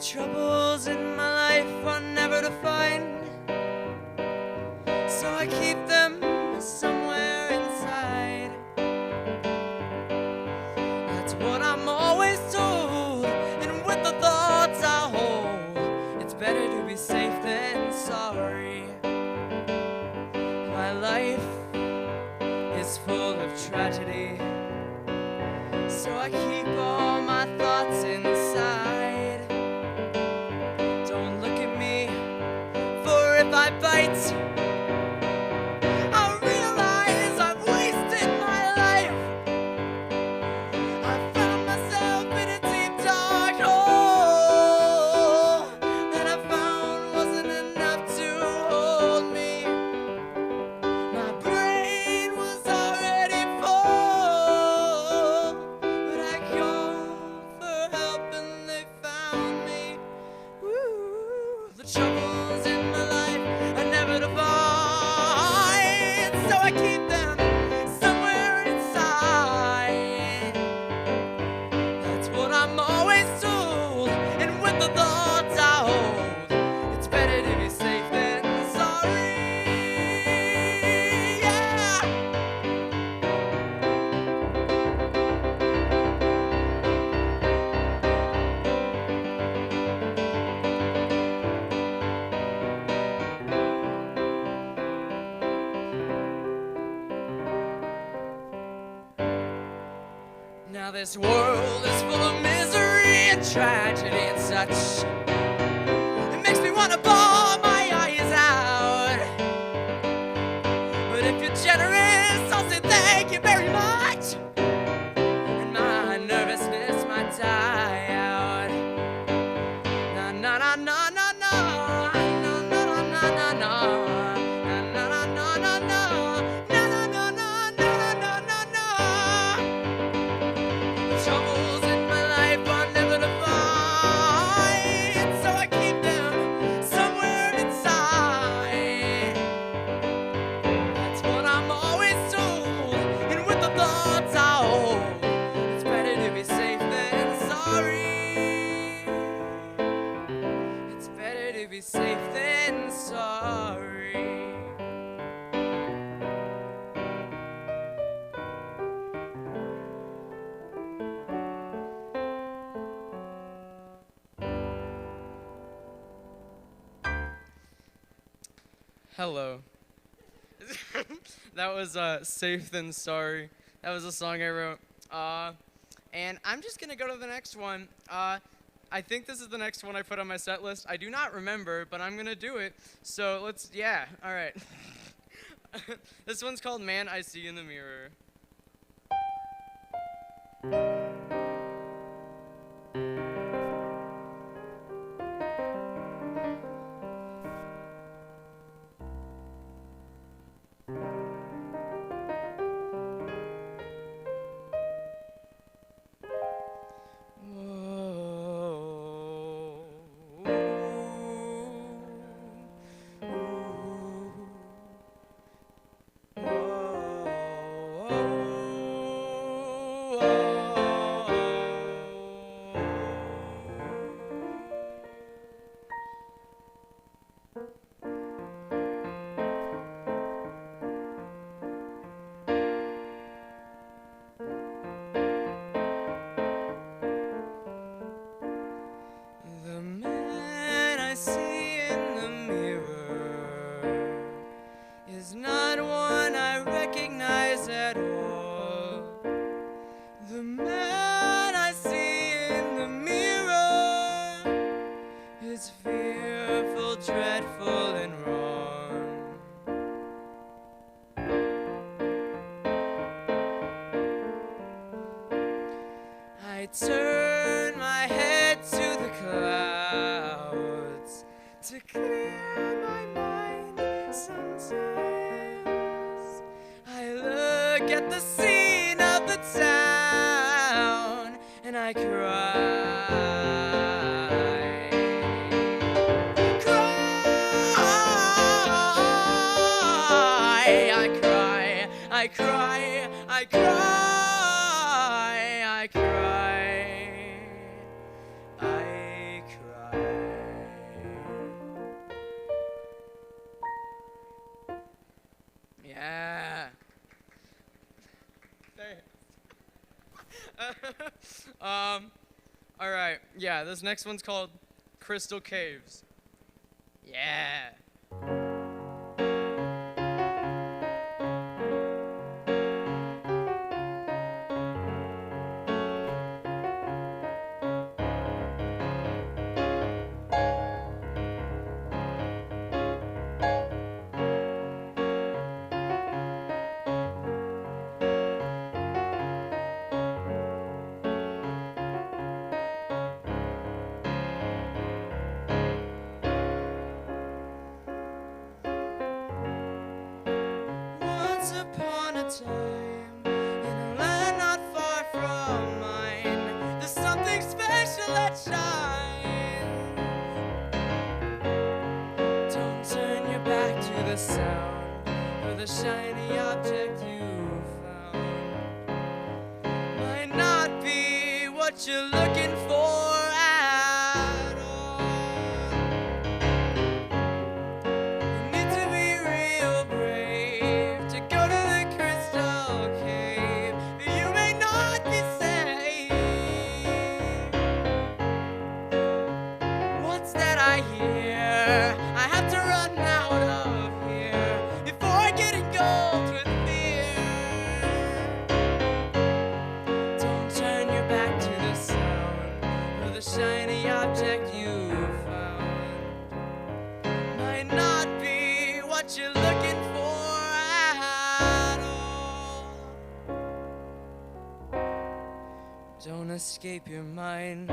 troubles in my life are never defined, so I keep them somewhere inside. That's what I'm always told, and with the thoughts I hold, it's better to be safe than sorry. My life is full of tragedy, so I keep all my thoughts inside. Don't look at me, for if I bite, I realize I've wasted my life. I found myself in a deep dark hole that I found wasn't enough to hold me. My brain was already full, but I called for help and they found me. Woo. The troubles in my life are never defined, so I keep them somewhere inside. That's what I'm always told, and with the thoughts I hold, it's better to be safe than sorry. Yeah. Now this world is full of misery and tragedy and such. It makes me want to bawl my eyes out. But if you're generous, I'll say thank you very much, and my nervousness might die out. Na na na na na na na na na na na na na na na na na na na. Troubles in my life are never defined, so I keep them somewhere inside. That's what I'm always told, and with the thoughts I hold, it's better to be safe than sorry. It's better to be safe than sorry. Hello. That was Safe Than Sorry. That was a song I wrote. And I'm just going to go to the next one. I think this is the next one I put on my set list. I do not remember, but I'm going to do it. So let's, yeah, all right. This one's called Man I See in the Mirror. The man I see in the mirror is not one I recognize at all. The man I see in the mirror is fearful, dreadful, and wrong. I turn my head to the clouds to clear my mind sometimes. I look at the scene of the town and I cry. I cry, I cry, I cry, I cry, I cry. All right. Yeah, this next one's called Crystal Caves. Yeah. Once upon a time, in a land not far from mine, there's something special that shines. Don't turn your back to the sound, for the shiny object you found might not be what you're looking for at all. You need to be real brave to go to the crystal cave, but you may not be safe. What's that I hear? I have to run out of here before I get engulfed with fear. Don't turn your back to the sound, for the shiny object you found might not be what you're looking for at all. Don't escape your mind,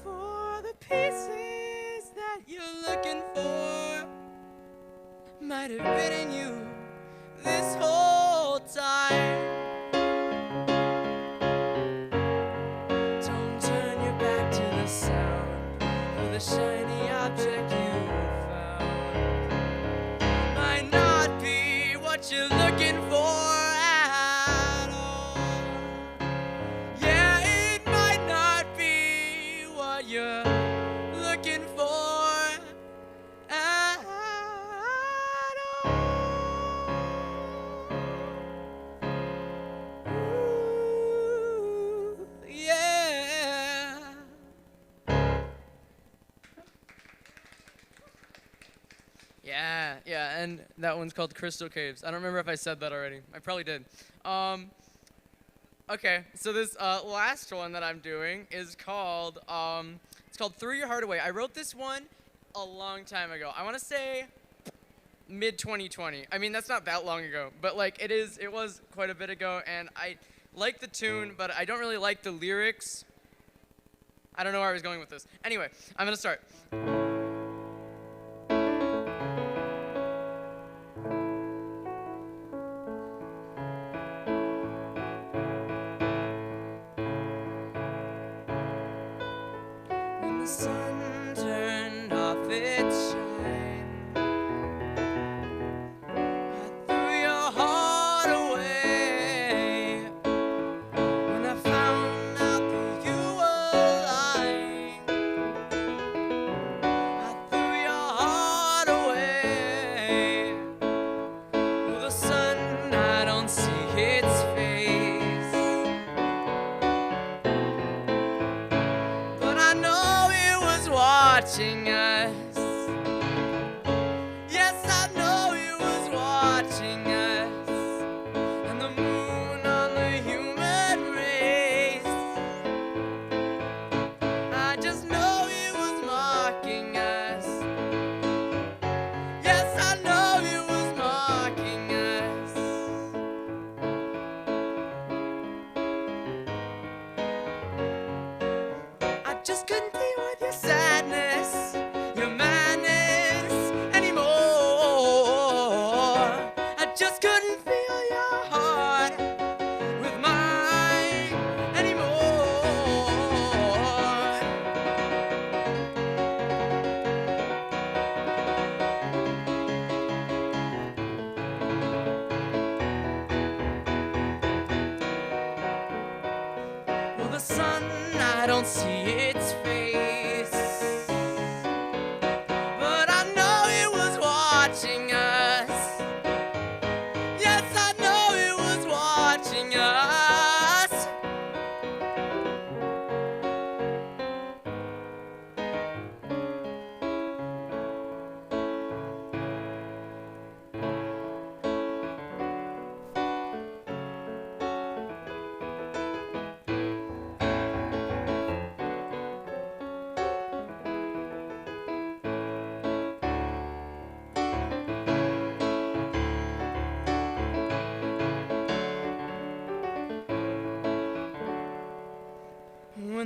for the pieces that you're looking for might have been in you this whole time. Don't turn your back to the sound, for the shiny object you found might not be what you're looking for at all. Yeah, it might not be what you're looking for at all. Ooh, yeah. Yeah, and that one's called Crystal Caves. I don't remember if I said that already. I probably did. Okay, so this last one that I'm doing is called it's called Threw Your Heart Away. I wrote this one a long time ago. I want to say mid 2020. I mean, that's not that long ago, but like it was quite a bit ago, and I like the tune, but I don't really like the lyrics. I don't know where I was going with this. Anyway, I'm gonna start. When the sun turned off its shine, I threw your heart away. When I found out that you were lying, I threw your heart away. Well, the sun, I don't see its face, but I know it was watching us. Yes, I know it was watching us. And the moon on the human race, I just know it was mocking us. Yes, I know it was mocking us. I just couldn't deal with your sadness, your madness anymore. I just couldn't feel your heart with mine anymore. Well, the sun, I don't see its face, but I know it was watching us. Yes, I know it was watching us.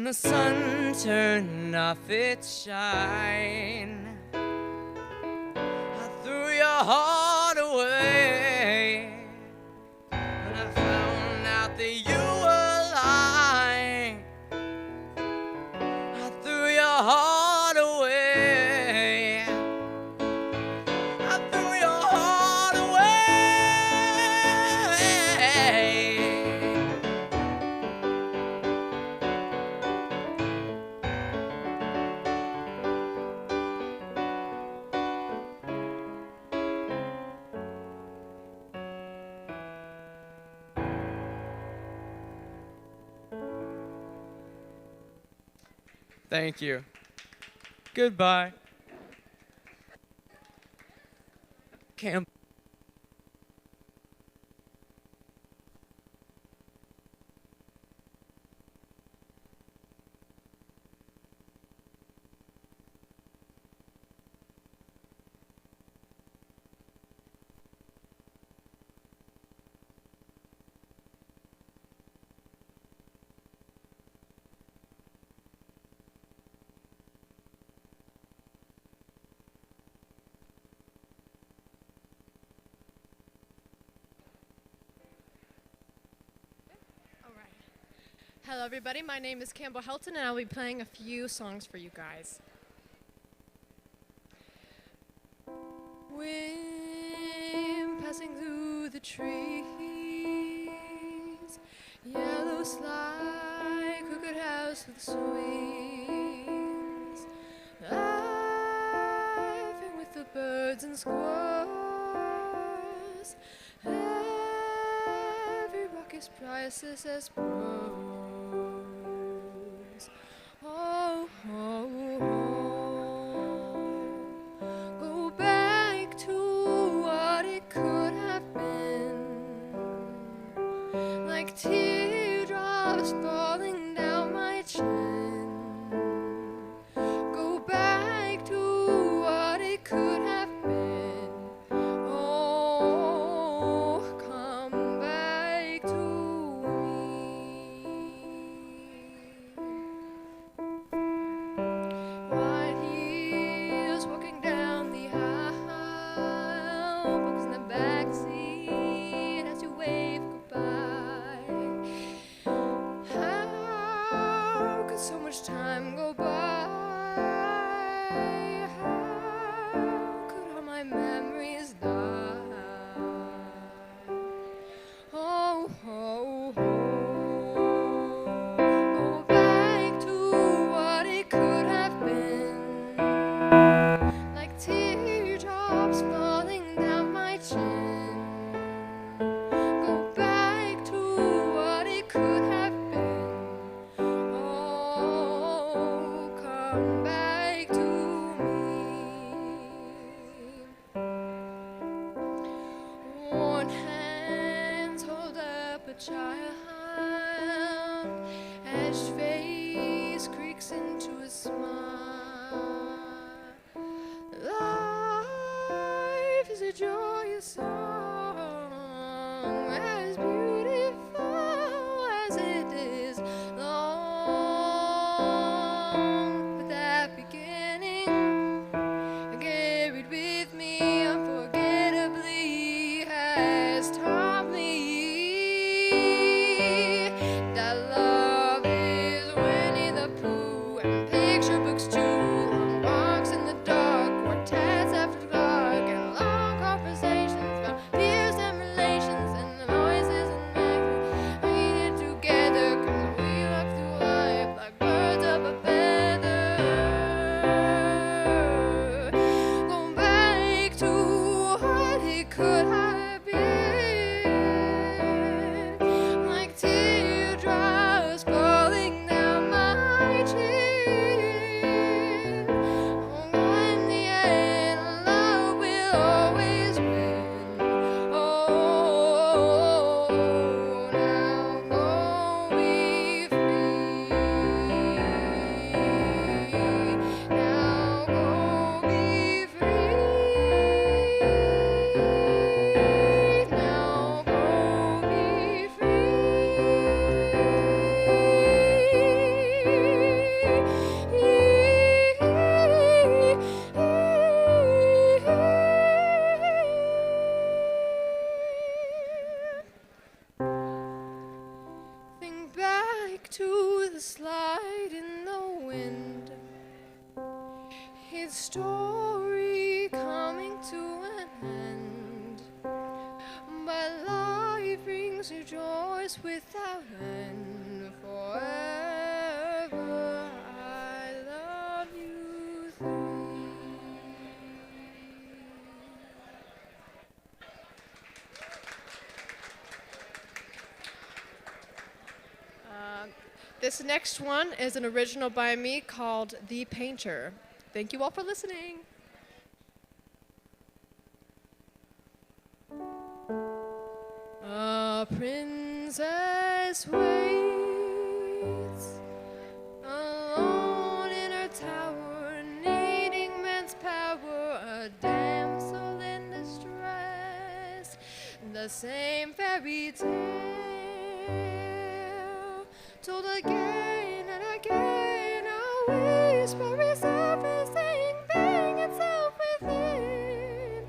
when the sun turned off its shine. I threw your heart away when I found out that you were lying. I threw your heart away. I threw your heart away. Thank you. Goodbye. Camp. Hello everybody, my name is Campbell Helton and I'll be playing a few songs for you guys. Wind passing through the trees, yellow slide, crooked house with swings, laughing with the birds and squirrels, every rock is priceless as pearls. Oh, oh, oh. Go back to what it could have been, like teardrops falling down my chin. Go back to what it could have been. Oh, come back to me. White heels walking down the aisle, books in the backseat as you wave goodbye. How could so much time go by? How could all my memories die? Oh, oh, oh. Go back to what it could have been, like teardrops falling down my chin. Go back to what it could have been. Oh, wind. His story coming to an end, but life brings you joys without end. Forever I love you three. This next one is an original by me called The Painter. Thank you all for listening. A princess waits alone in her tower, needing man's power, a damsel in distress. The same fairy tale told again and again, a whisper resurfacing, bearing itself within.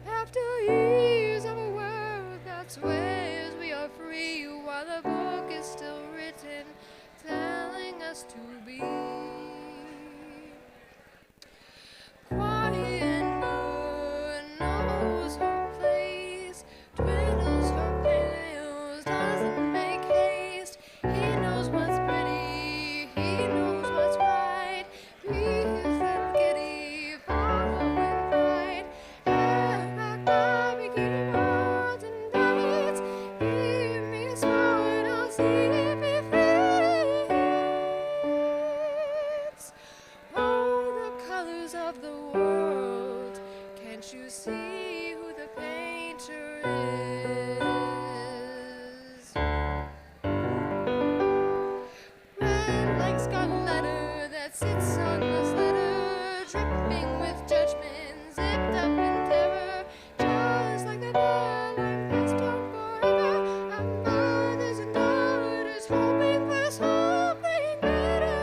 After years of a world that swears we are free, while the book is still written, telling us to be quiet and good, knows her place, twiddles her pails, doesn't make haste. He knows what's pretty, he knows what's right. Peace and giddy, follow and pride. Have back my bikini words and dates. Give me a smile and I'll see if it fits. Oh, the colors of the world, can't you see who the painter is? Red like scarlet letter that sits on the letter, dripping with judgment, zipped up in terror, just like the veil I'm passed on forever. Our mothers and daughters hoping for something better.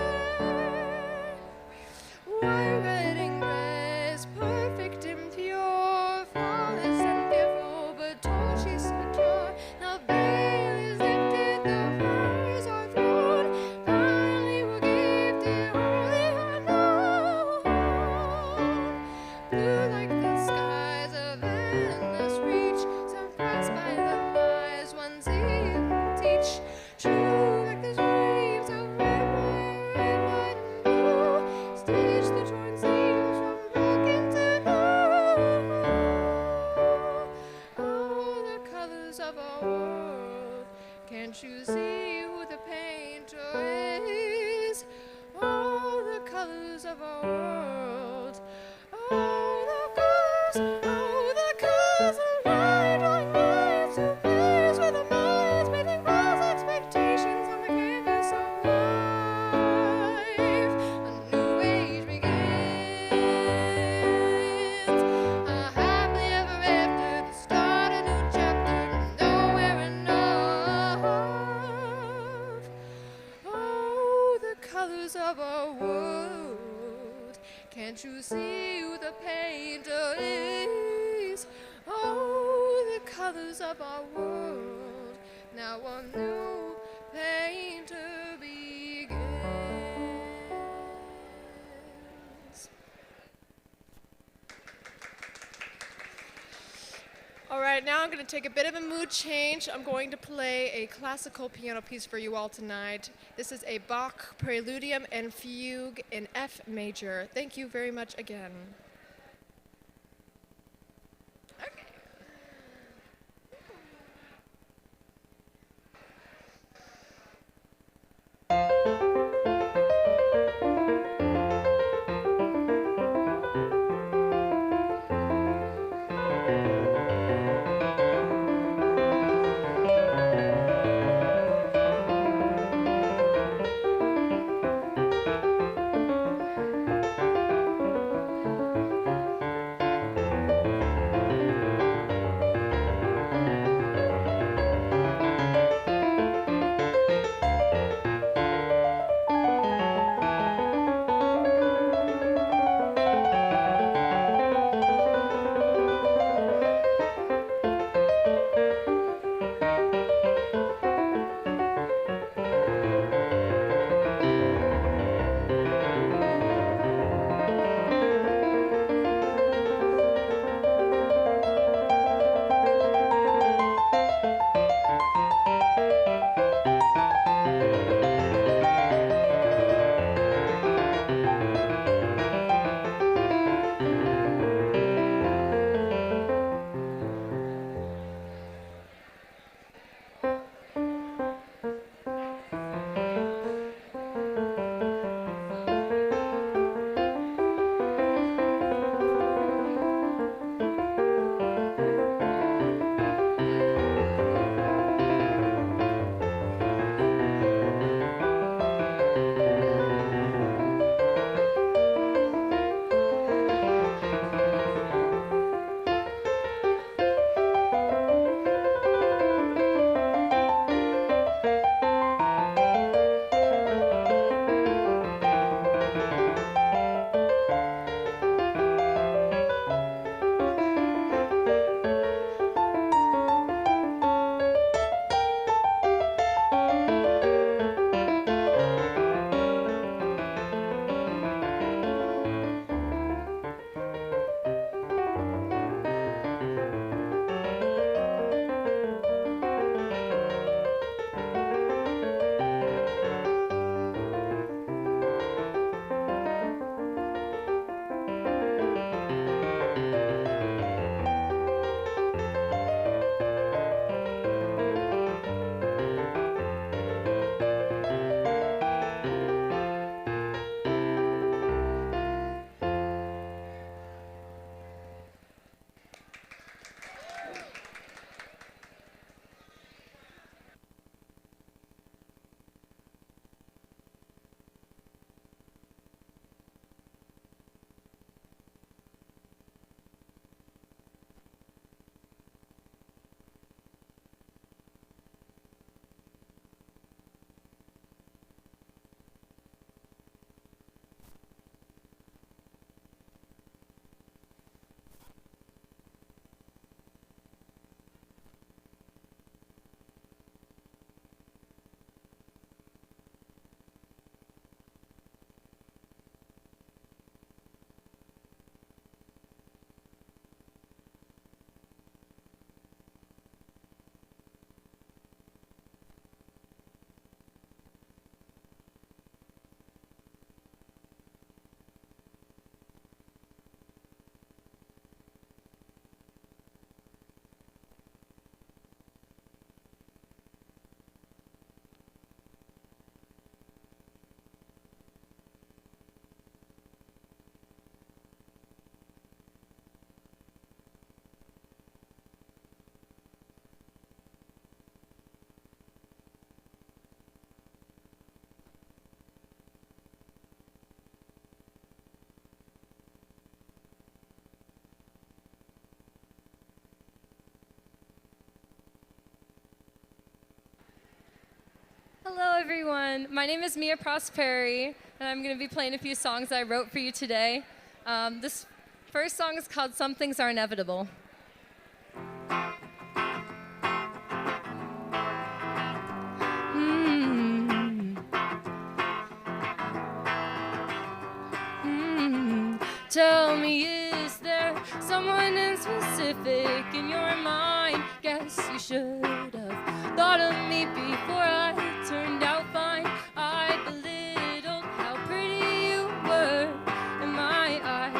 White wedding dress, perfect and pure, flawless and fearful, but told she's secure. The veil is lifted, the flowers are thrown. Finally we're gifted, wholly unknown. Blue like the skies of endless reach, surprised by the lies one sees teach. True like the dreams of red, white, and blue. Stitch the torn seams from broken to new. Oh, the colors of our world, can't you see who the painter is? Oh, the colors of our world. Oh, the colors of light, like minds who plays with the minds, painting false expectations on the canvas of life. A new age begins, a happily ever after, to start a new chapter, nowhere enough. Oh, the colors of our world, can't you see who the painter is? Oh, the colors of our world, now a new painter begins. All right, now I'm going to take a bit of a mood change. I'm going to play a classical piano piece for you all tonight. This is a Bach Preludium and Fugue in F major. Thank you very much again. Okay. Hello, everyone. My name is Mia Prosperi, and I'm going to be playing a few songs I wrote for you today. This first song is called Some Things Are Inevitable. Tell me, is there someone in specific in your mind? Guess you should have thought of me before I turned out fine. I belittled how pretty you were in my eyes.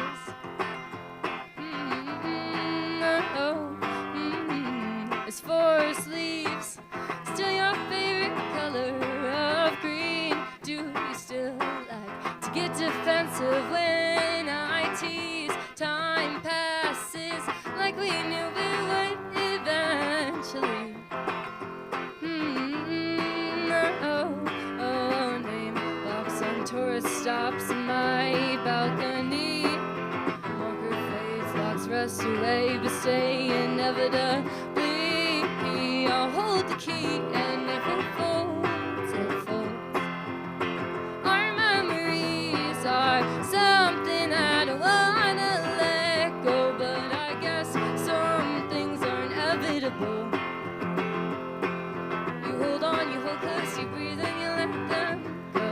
Is four sleeves still your favorite color of green? Do you still like to get defensive when I tease? Time passes like we knew it would eventually. Name box on tourist stops in my balcony. Marker fades, locks rust away, but stay inevitably. I'll hold the key, and if it folds, it folds. Our memories are something I don't wanna let go, but I guess some things are inevitable. You hold on, you hold close, you breathe and you let them go.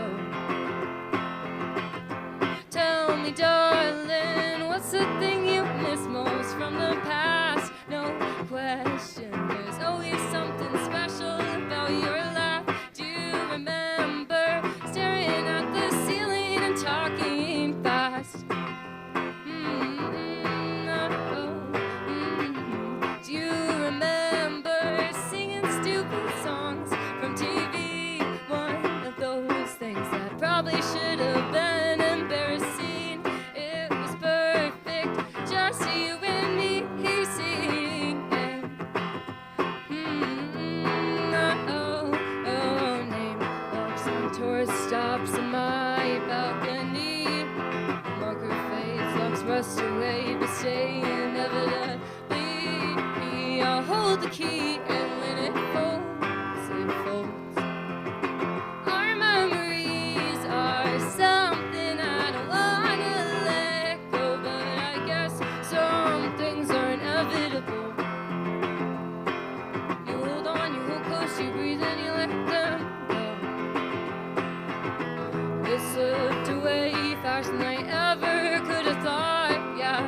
Tell me, darling, what's the thing you miss most from the past? No question, there's always something special about your laugh. Do you remember staring at the ceiling and talking fast? Do you remember singing stupid songs from TV? One of those things that probably should have been embarrassing. It was perfect, just you and me singing. Name box on tourist stops in my balcony. Marker fades, locks rust away, but stay inevitably. I'll hold the key, and when it folds, it folds. Our memories are something I don't wanna let go, but I guess some things are inevitable. You hold on, you hold close, you breathe and you let them go. It slipped away faster than I ever could have thought, yeah.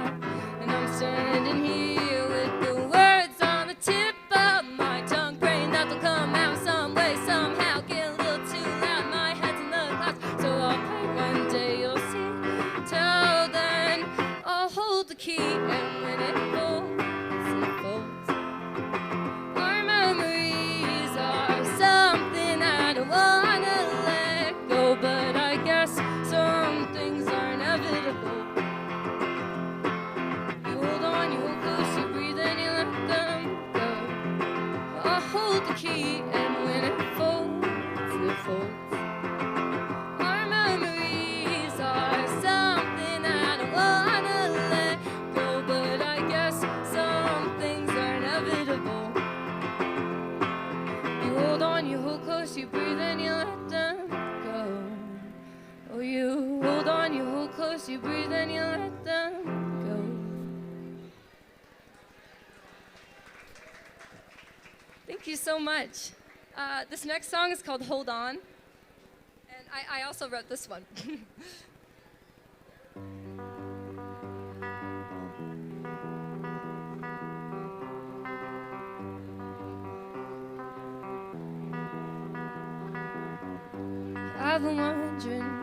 And I'm standing here with the words on the tip of my tongue, praying that they'll come out some way, somehow. Get a little too loud, my head's in the clouds, so I'll pray one day you'll see. Till then, I'll hold the key, and when it folds, it folds. Our memories are something I don't wanna let go, but I guess some things are inevitable. You hold on, you hold close, you breathe and you let them go. I'll hold the key, and when it folds, it folds. Our memories are something I don't wanna let go, but I guess some things are inevitable. You hold on, you hold close, you breathe and you let them go. Oh, you hold on, you hold close, you breathe and you let them go. Thank you so much. This next song is called Hold On, and I also wrote this one. I've been wondering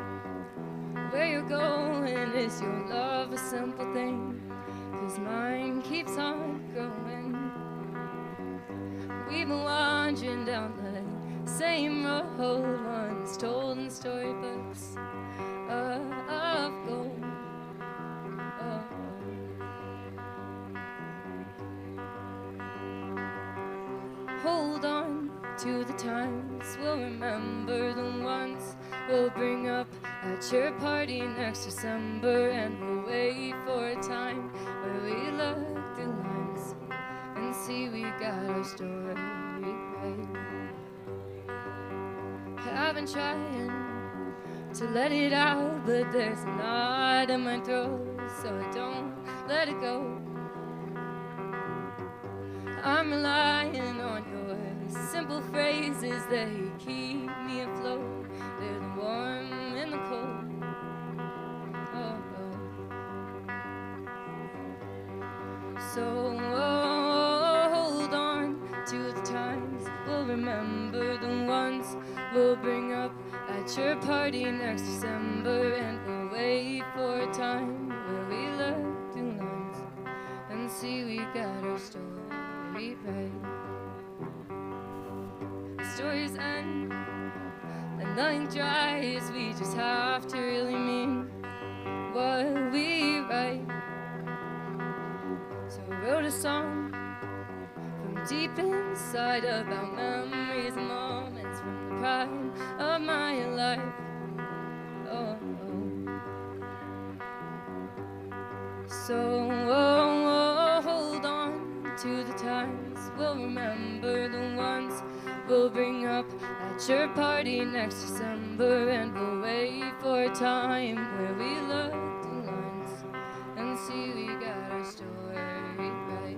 where you're going. Is your love a simple thing? 'Cause mine keeps on growing. We've been wandering down the same road once told in storybooks of gold. Hold on to the times, we'll remember the ones we'll bring up at your party next December, and we'll wait for a time where we look through lines and see we got our story right. I've been trying to let it out, but there's a knot in my throat, so I don't let it go. I'm relying on your simple phrases, they keep me afloat. They're the warm and the cold. Oh, oh. So hold on to the times we'll remember, the ones we'll bring up at your party next December, and we'll wait for a time where we look through lines and see we got our story right. Stories end and nothing dries. We just have to really mean what we write. So I wrote a song from deep inside about memories and moments from the prime of my life. Oh, oh. So hold on to the times we'll remember, the ones we'll bring up at your party next December, and we'll wait for a time where we look through lines and see we got our story right.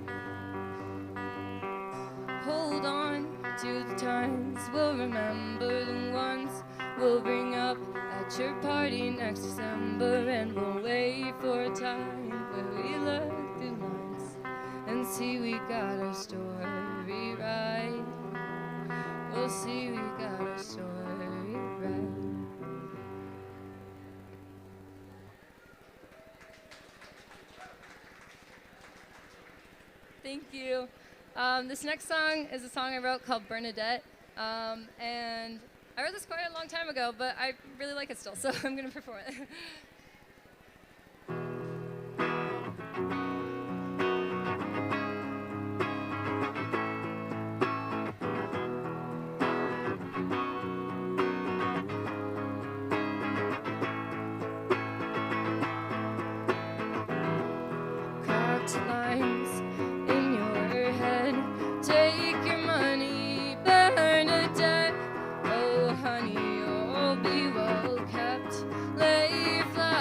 Hold on to the times we'll remember, the ones we'll bring up at your party next December, and we'll wait for a time where we look through lines and see we got our story right. We'll see we got our story right. Thank you. This next song is a song I wrote called Bernadette, and I wrote this quite a long time ago, but I really like it still, so I'm going to perform it. Cracked lines in your head, take your money, Bernadette. Oh honey, you'll be well kept. Lay your flag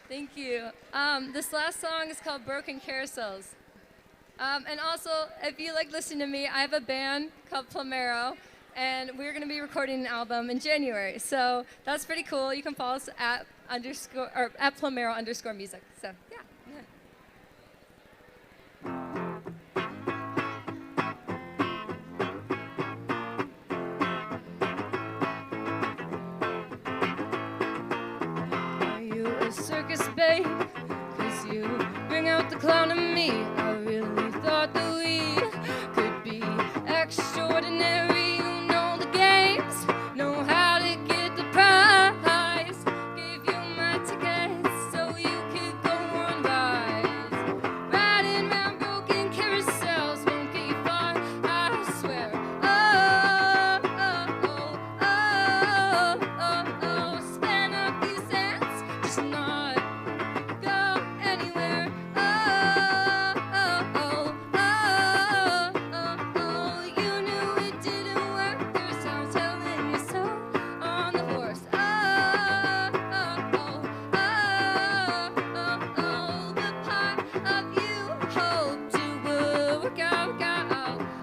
Thank you. This last song is called Broken Carousels. And also, if you like listening to me, I have a band called Plomero, and we're going to be recording an album in January. So that's pretty cool. You can follow us at Plomero_music. So yeah. Are you a circus babe? 'Cause you bring out the clown in me. I really thought that we could be extraordinary. You know the games, know how to get the prize. Gave you my tickets so you could go on rides. Riding round broken carousels won't get you far, I swear. Oh, oh, oh, oh, oh, oh. Spend a few cents, just not go anywhere. Oh, oh, oh, oh, oh, oh. You knew it didn't work. There's sounds telling you so on the horse. Oh, oh, oh, oh, oh, oh. The part of you hoped it would work out.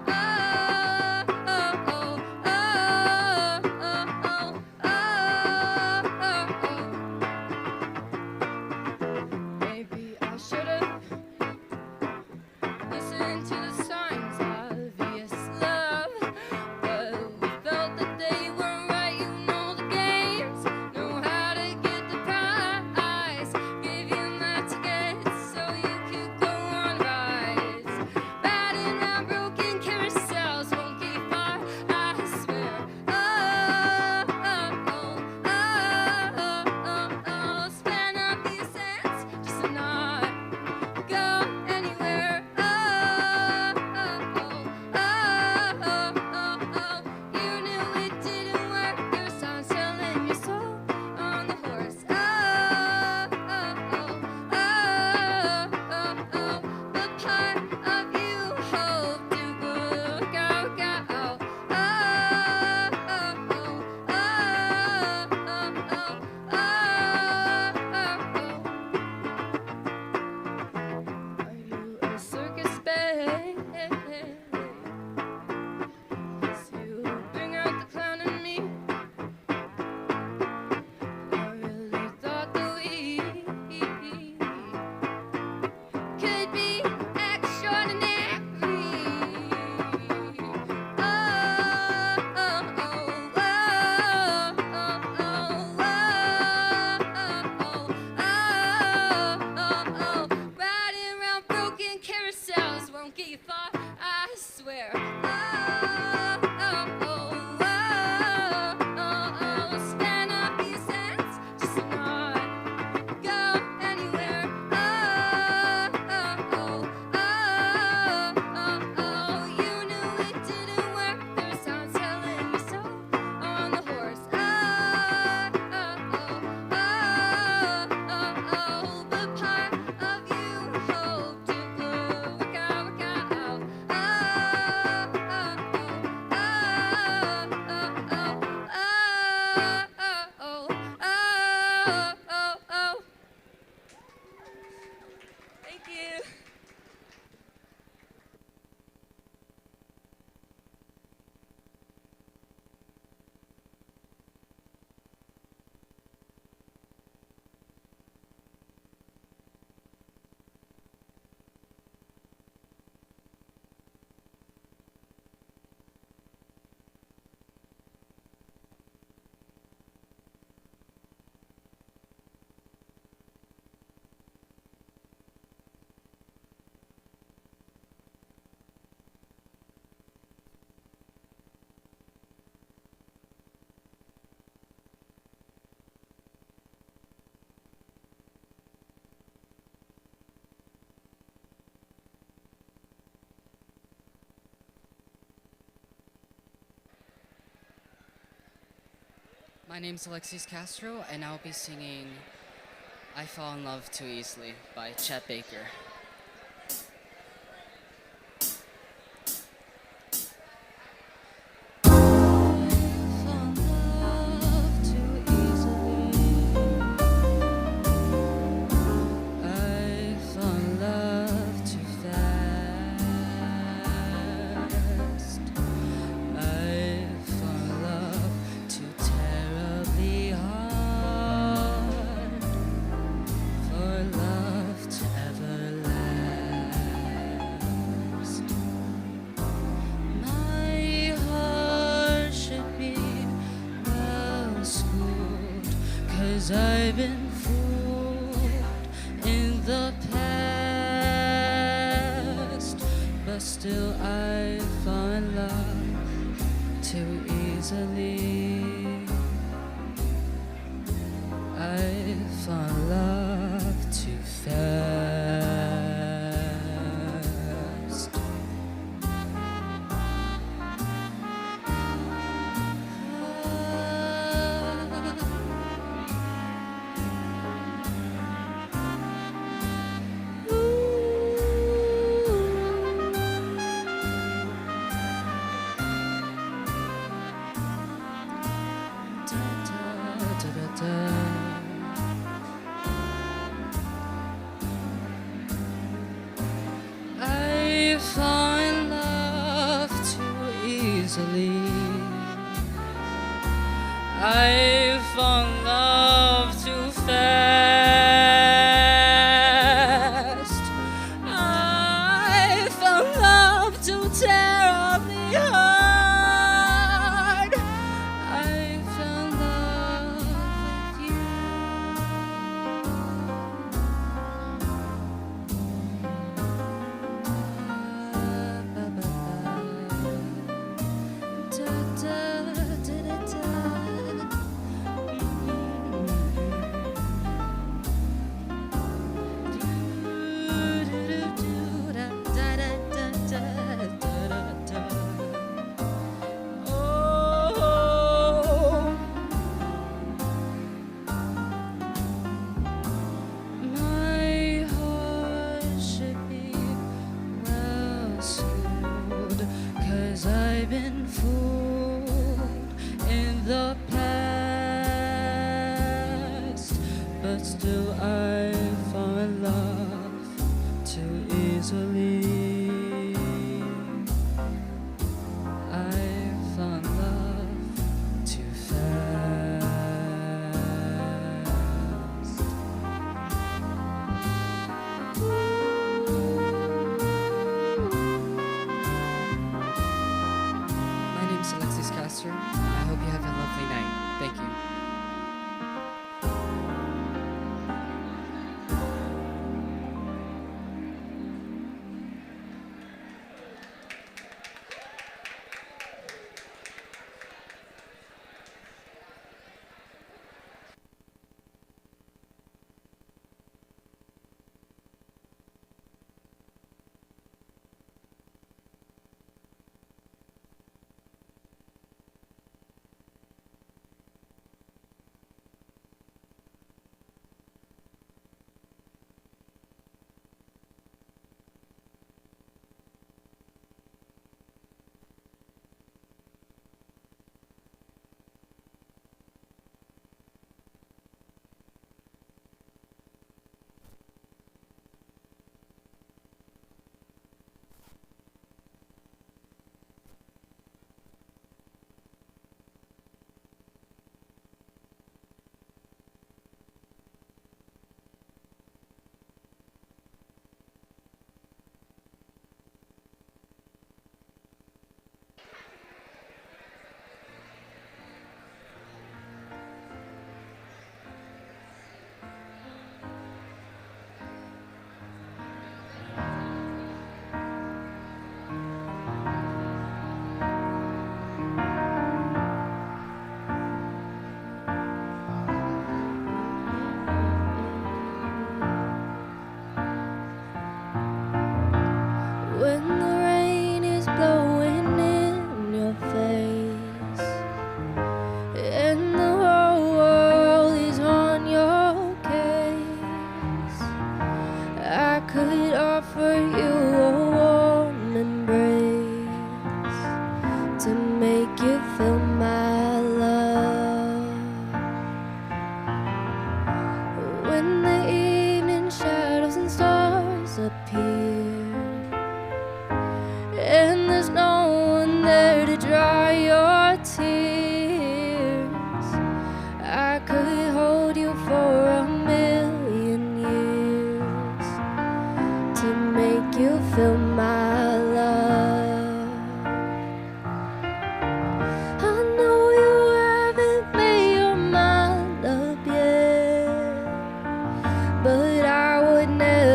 Oh, oh, oh, oh, oh, oh, oh. Maybe I should have listened to the signs, obvious love. But we felt that they weren't right. You know the games, know how to get the prize. Give you my tickets so you could go on rides. Riding round broken carousels won't get you far, I swear. Oh, oh, oh, oh, oh, oh. Spend a few cents just to not go anywhere. Oh, oh, oh, oh, oh, oh. You knew it didn't work. Your sounds telling you so on the horse. Oh, oh, oh, oh, oh, oh. The part of you hoped it would work out. Oh, oh, oh, oh, oh, oh, oh. Are you a circus babe? 'Cause you bring out the clown in me. I really thought that we could be extraordinary. Oh, oh, oh, oh, oh, oh, oh, oh, oh. Riding around broken carousels won't get you far, I swear. Oh, oh, oh, oh, oh, oh. Spend a few cents just to not go anywhere. Oh, oh, oh, oh, oh, oh. You knew it didn't work. Their sounds telling you so on the horse. Oh, oh, oh, oh, oh, oh. The part of you hoped it would work out. Oh, oh, oh, oh, oh, oh, oh, oh, oh. Thank you. My name's Alexis Castro, and I'll be singing I Fall in Love Too Easily by Chet Baker. Fall in love too easily. I've been fooled in the past, but still I fall in love too easily. I fall in love too fast. I fall in love too easily. I fall in love too fast. I fell in love too terribly hard. I fell in love with you. My heart should be well soothed, 'cause I've been fooled in the past, but still I fall in love too easily. I fall in love too fast. My name's Alexis Castro. I hope you have a lovely night. Thank you.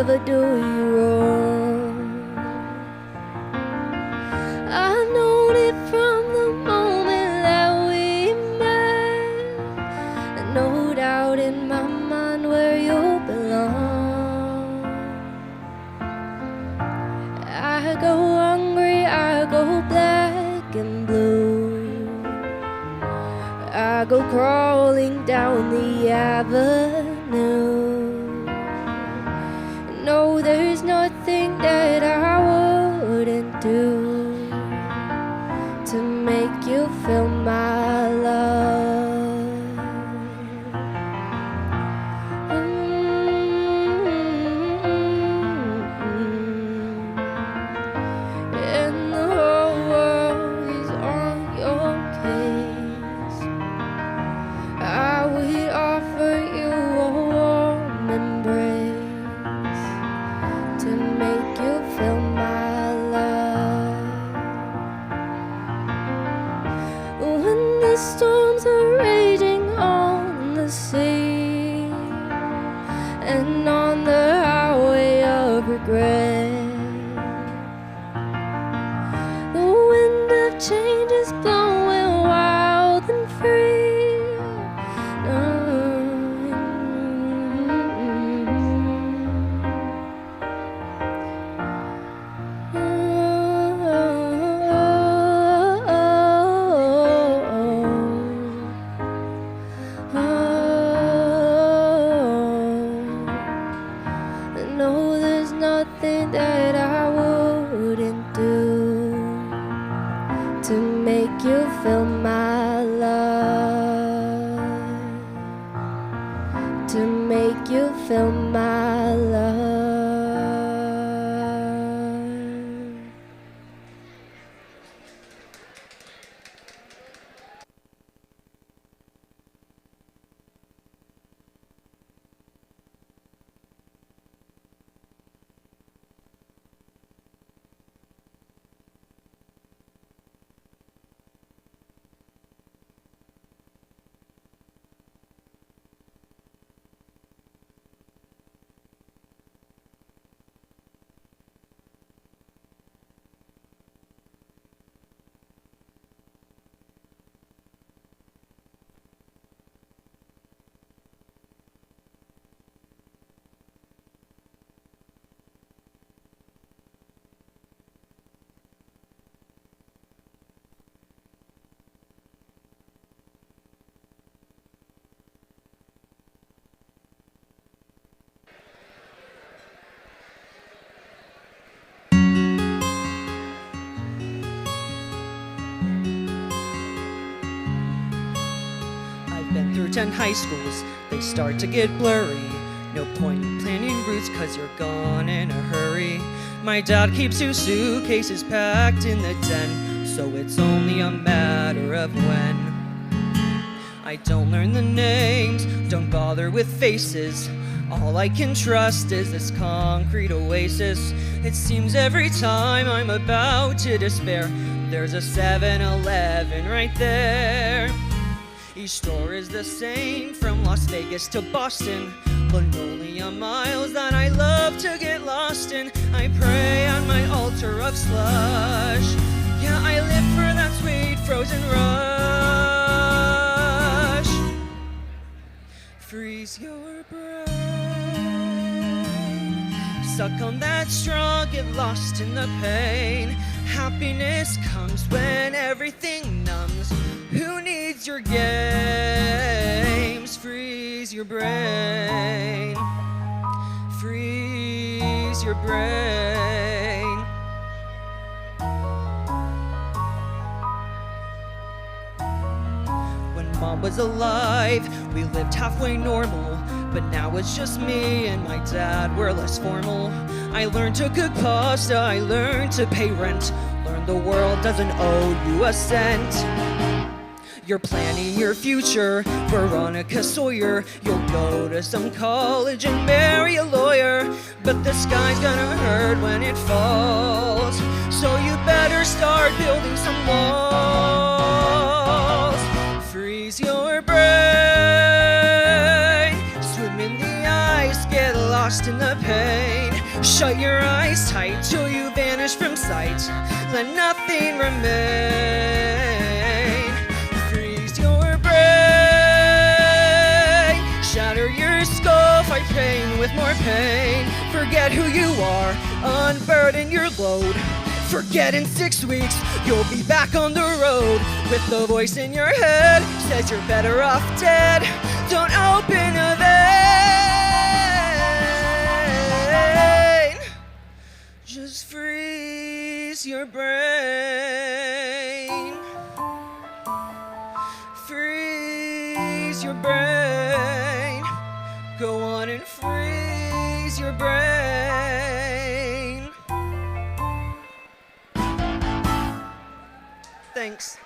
ever do you wrong. I've known it from the moment that we met, and no doubt in my mind where you belong. I go hungry, I go black and blue, I go crawling down the avenue. No, there's nothing that I wouldn't do to make you feel my love. And the whole world is on your case. I would offer you a warm embrace to make you feel my love. When the storms are raging on the sea and on the highway of regret, the wind of change is blowing wild and free. No, there's nothing that I wouldn't do to make you feel my love, to make you feel my love. Been through 10 high schools, they start to get blurry. No point in planning routes cause you're gone in a hurry. My dad keeps 2 suitcases packed in the den, so it's only a matter of when. I don't learn the names, don't bother with faces. All I can trust is this concrete oasis. It seems every time I'm about to despair, there's a 7-Eleven right there. Each store is the same from Las Vegas to Boston, linoleum miles that I love to get lost in. I pray on my altar of slush. Yeah, I live for that sweet frozen rush. Freeze your brain, suck on that straw, get lost in the pain. Happiness comes when everything numbs. Who needs your games? Freeze your brain. Freeze your brain. When Mom was alive, we lived halfway normal, but now it's just me and my dad, we're less formal. I learned to cook pasta, I learned to pay rent, learned the world doesn't owe you a cent. You're planning your future, Veronica Sawyer. You'll go to some college and marry a lawyer, but the sky's gonna hurt when it falls, so you better start building some walls. Freeze your brain, swim in the ice, get lost lost in the pain. Shut your eyes tight till you vanish from sight. Let nothing remain. Freeze your brain. Shatter your skull, fight pain with more pain. Forget who you are, unburden your load. Forget in 6 weeks, you'll be back on the road. With the voice in your head, says you're better off dead. Don't open a vein. Just freeze your brain. Freeze your brain. Go on and freeze your brain. Thanks.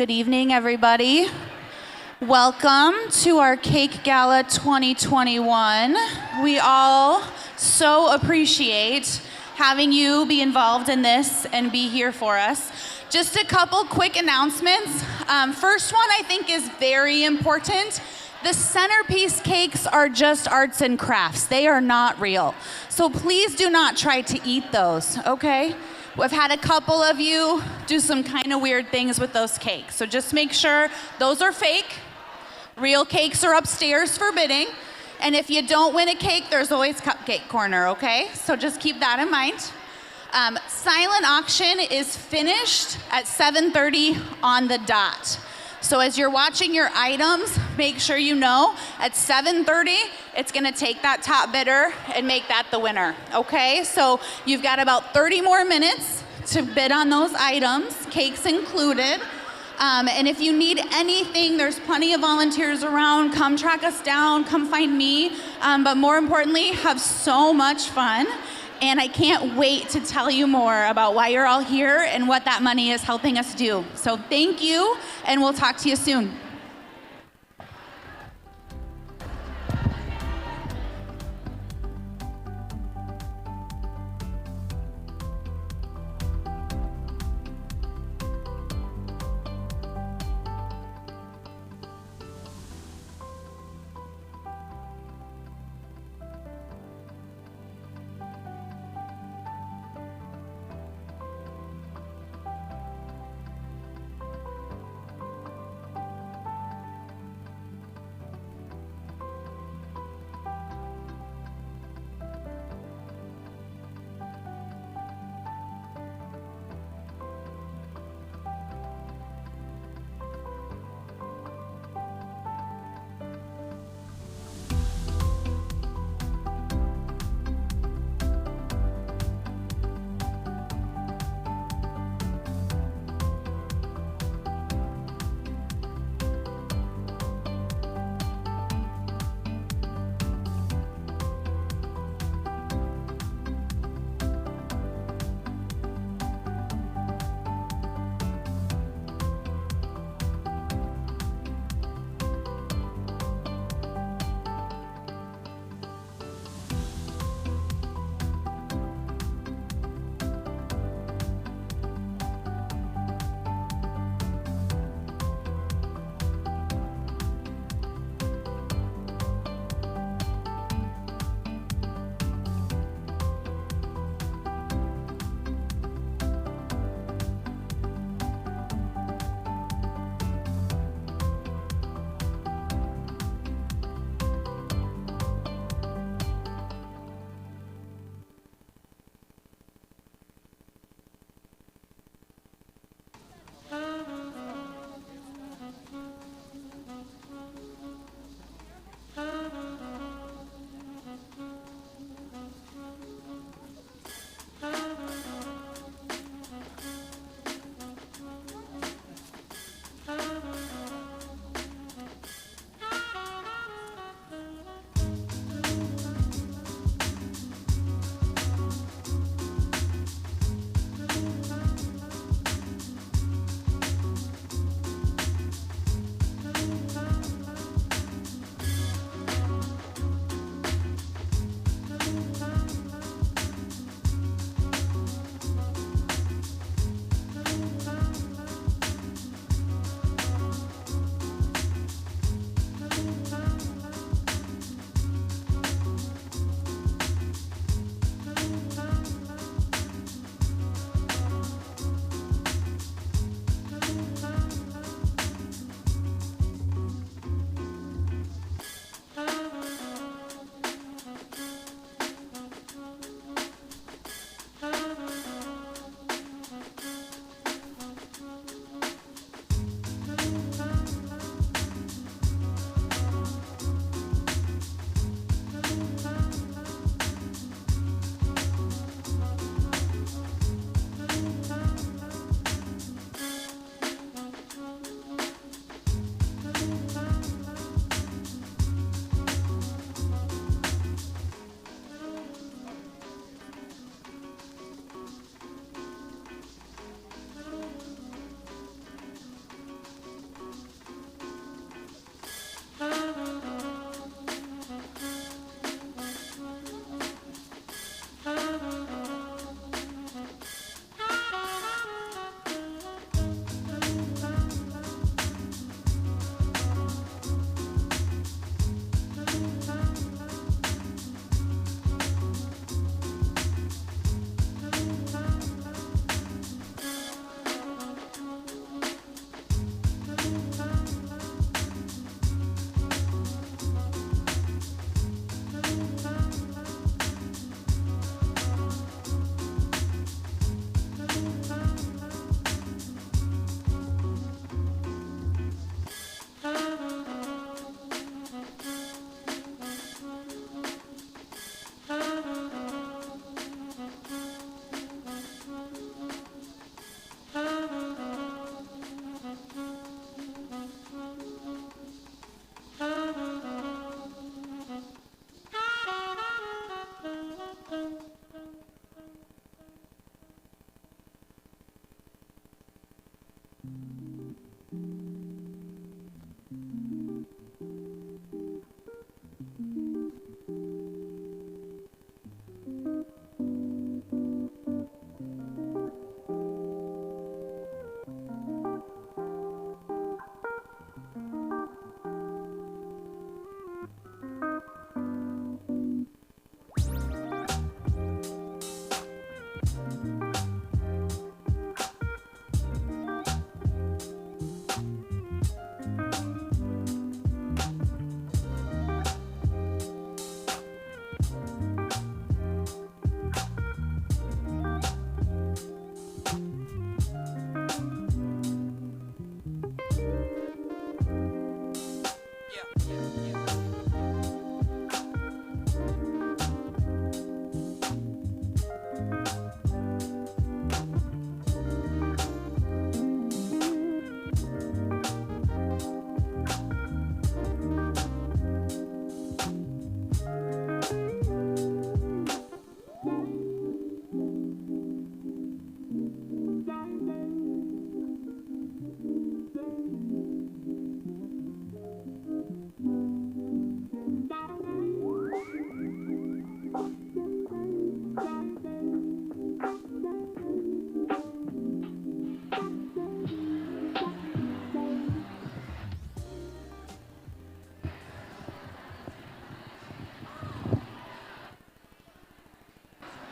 Good evening, everybody. Welcome to our Cake Gala 2021. We all so appreciate having you be involved in this and be here for us. Just a couple quick announcements. First one I think is very important. The centerpiece cakes are just arts and crafts. They are not real. So please do not try to eat those, okay? We've had a couple of you do some kind of weird things with those cakes. So just make sure those are fake. Real cakes are upstairs for bidding. And if you don't win a cake, there's always cupcake corner, okay? So just keep that in mind. Silent auction is finished at 7:30 on the dot. So as you're watching your items, make sure you know at 7:30, it's gonna take that top bidder and make that the winner, okay? So you've got about 30 more minutes to bid on those items, cakes included. And if you need anything, there's plenty of volunteers around. Come track us down, come find me. But more importantly, have so much fun. And I can't wait to tell you more about why you're all here and what that money is helping us do. So thank you, and we'll talk to you soon.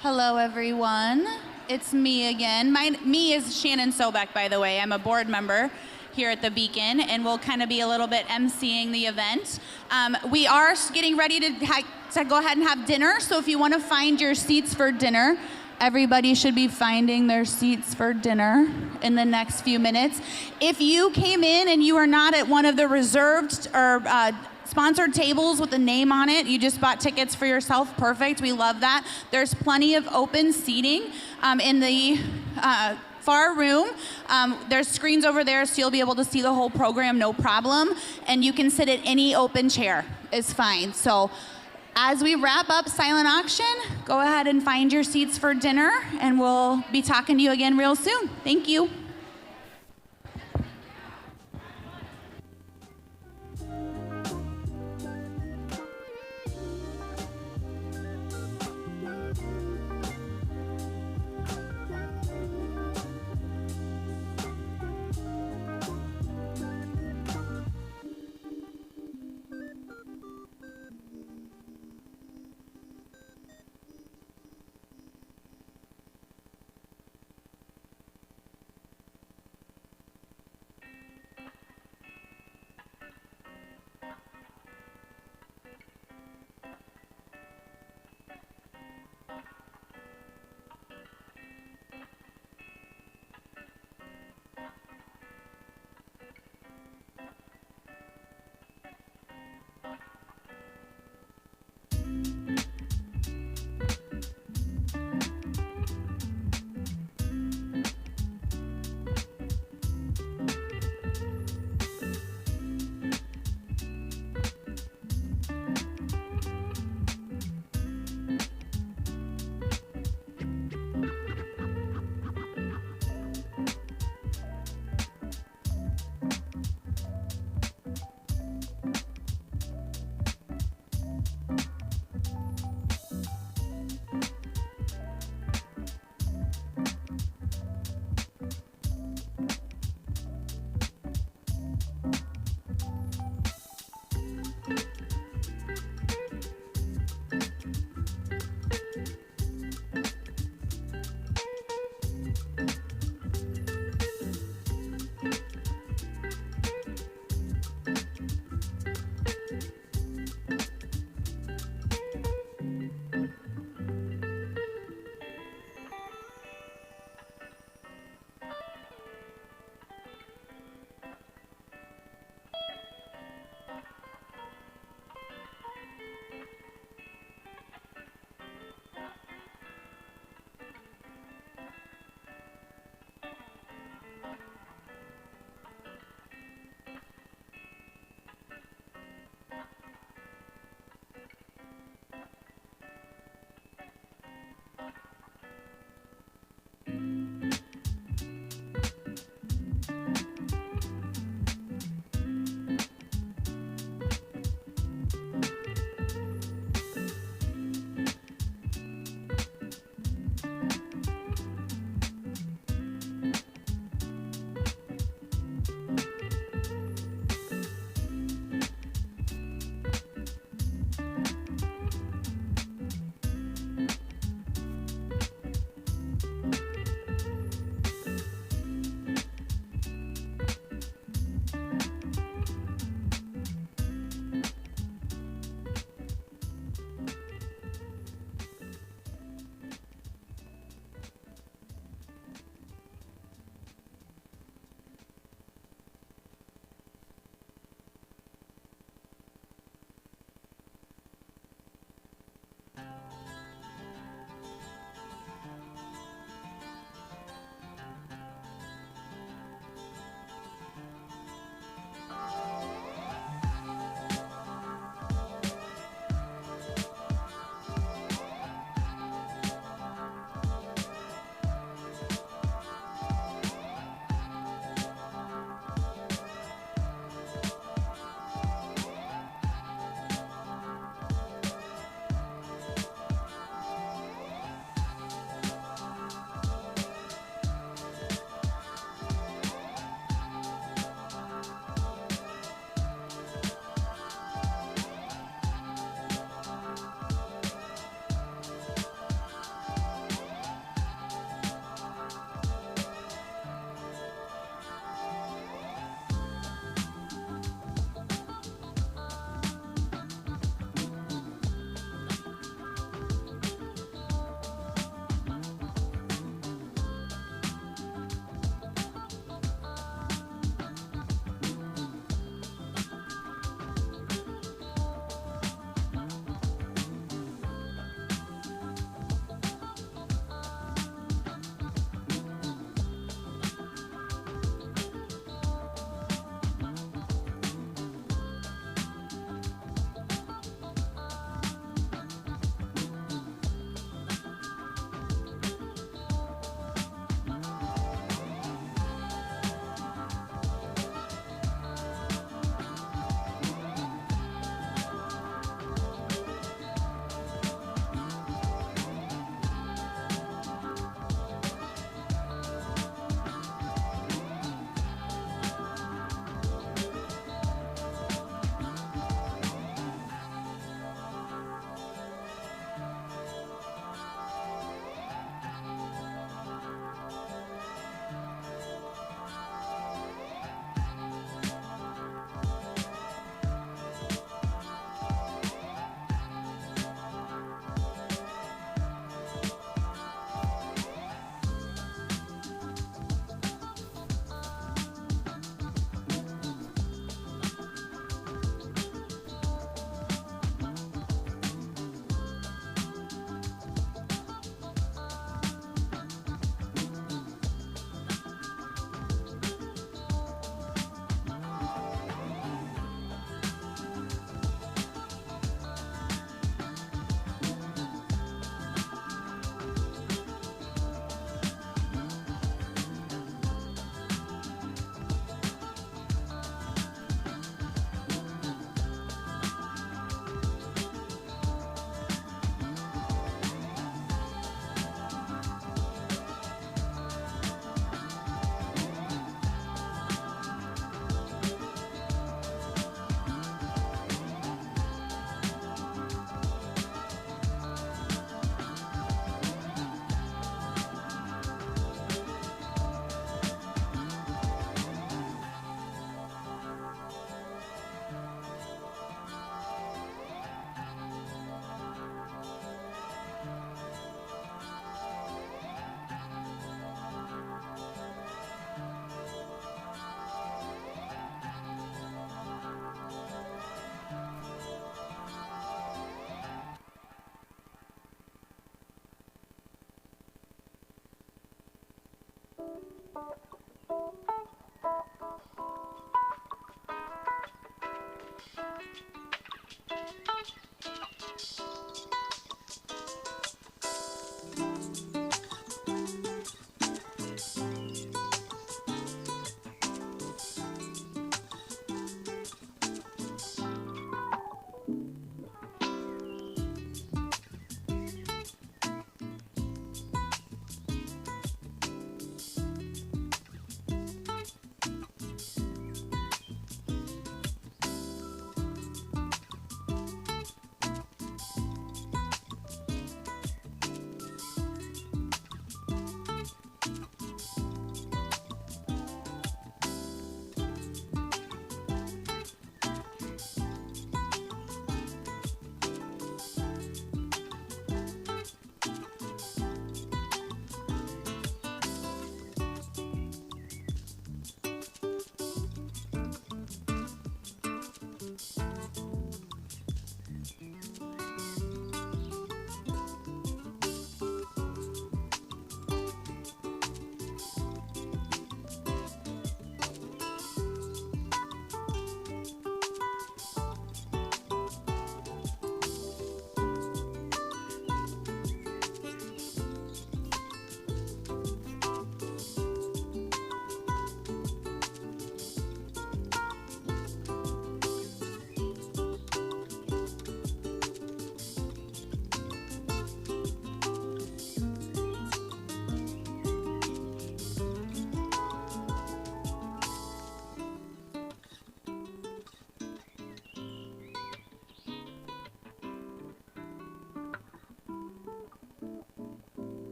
Hello, everyone. It's me again. Me is Shannon Sobek, by the way. I'm a board member here at the Beacon, and we'll kind of be a little bit emceeing the event. We are getting ready to go ahead and have dinner, so if you want to find your seats for dinner, everybody should be finding their seats for dinner in the next few minutes. If you came in and you are not at one of the reserved or sponsored tables with a name on it, you just bought tickets for yourself, perfect, we love that. There's plenty of open seating in the far room. There's screens over there, so you'll be able to see the whole program, no problem. And you can sit at any open chair, is fine. So as we wrap up silent auction, go ahead and find your seats for dinner, and we'll be talking to you again real soon. Thank you.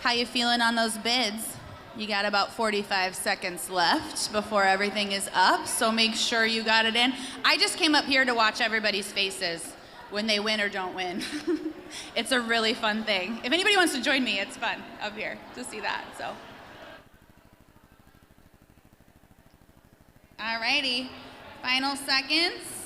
How you feeling on those bids? You got about 45 seconds left before everything is up, so make sure you got it in. I just came up here to watch everybody's faces when they win or don't win. It's a really fun thing. If anybody wants to join me, it's fun up here to see that, so. Alrighty, final seconds.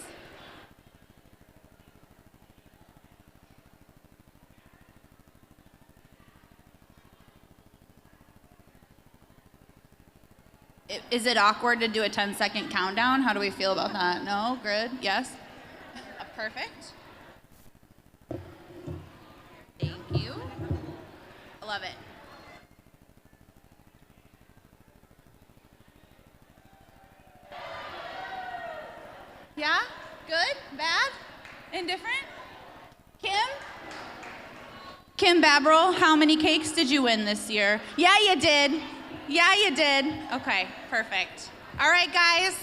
Is it awkward to do a 10-second countdown? How do we feel about that? No? Good? Yes? Perfect. Thank you. I love it. Yeah? Good? Bad? Indifferent? Kim Babrow, how many cakes did you win this year? Yeah, you did. Yeah, you did. Okay, perfect. All right, guys.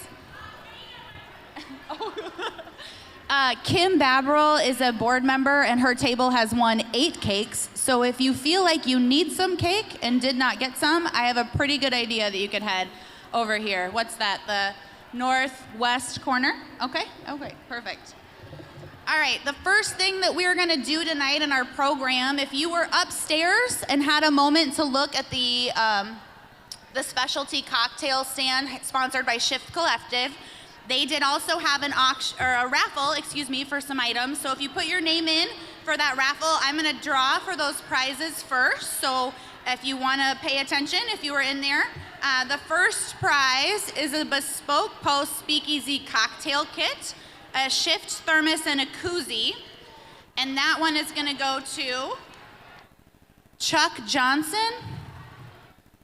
Kim Babrow is a board member, and her table has won 8 cakes. So if you feel like you need some cake and did not get some, I have a pretty good idea that you could head over here. What's that? The northwest corner? Okay, perfect. All right, the first thing that we're gonna do tonight in our program, if you were upstairs and had a moment to look at the specialty cocktail stand sponsored by Shift Collective, they did also have an auction or a raffle, for some items. So if you put your name in for that raffle, I'm gonna draw for those prizes first. So if you wanna pay attention, if you were in there, the first prize is a bespoke post speakeasy cocktail kit, a Shift thermos, and a koozie. And that one is gonna go to Chuck Johnson.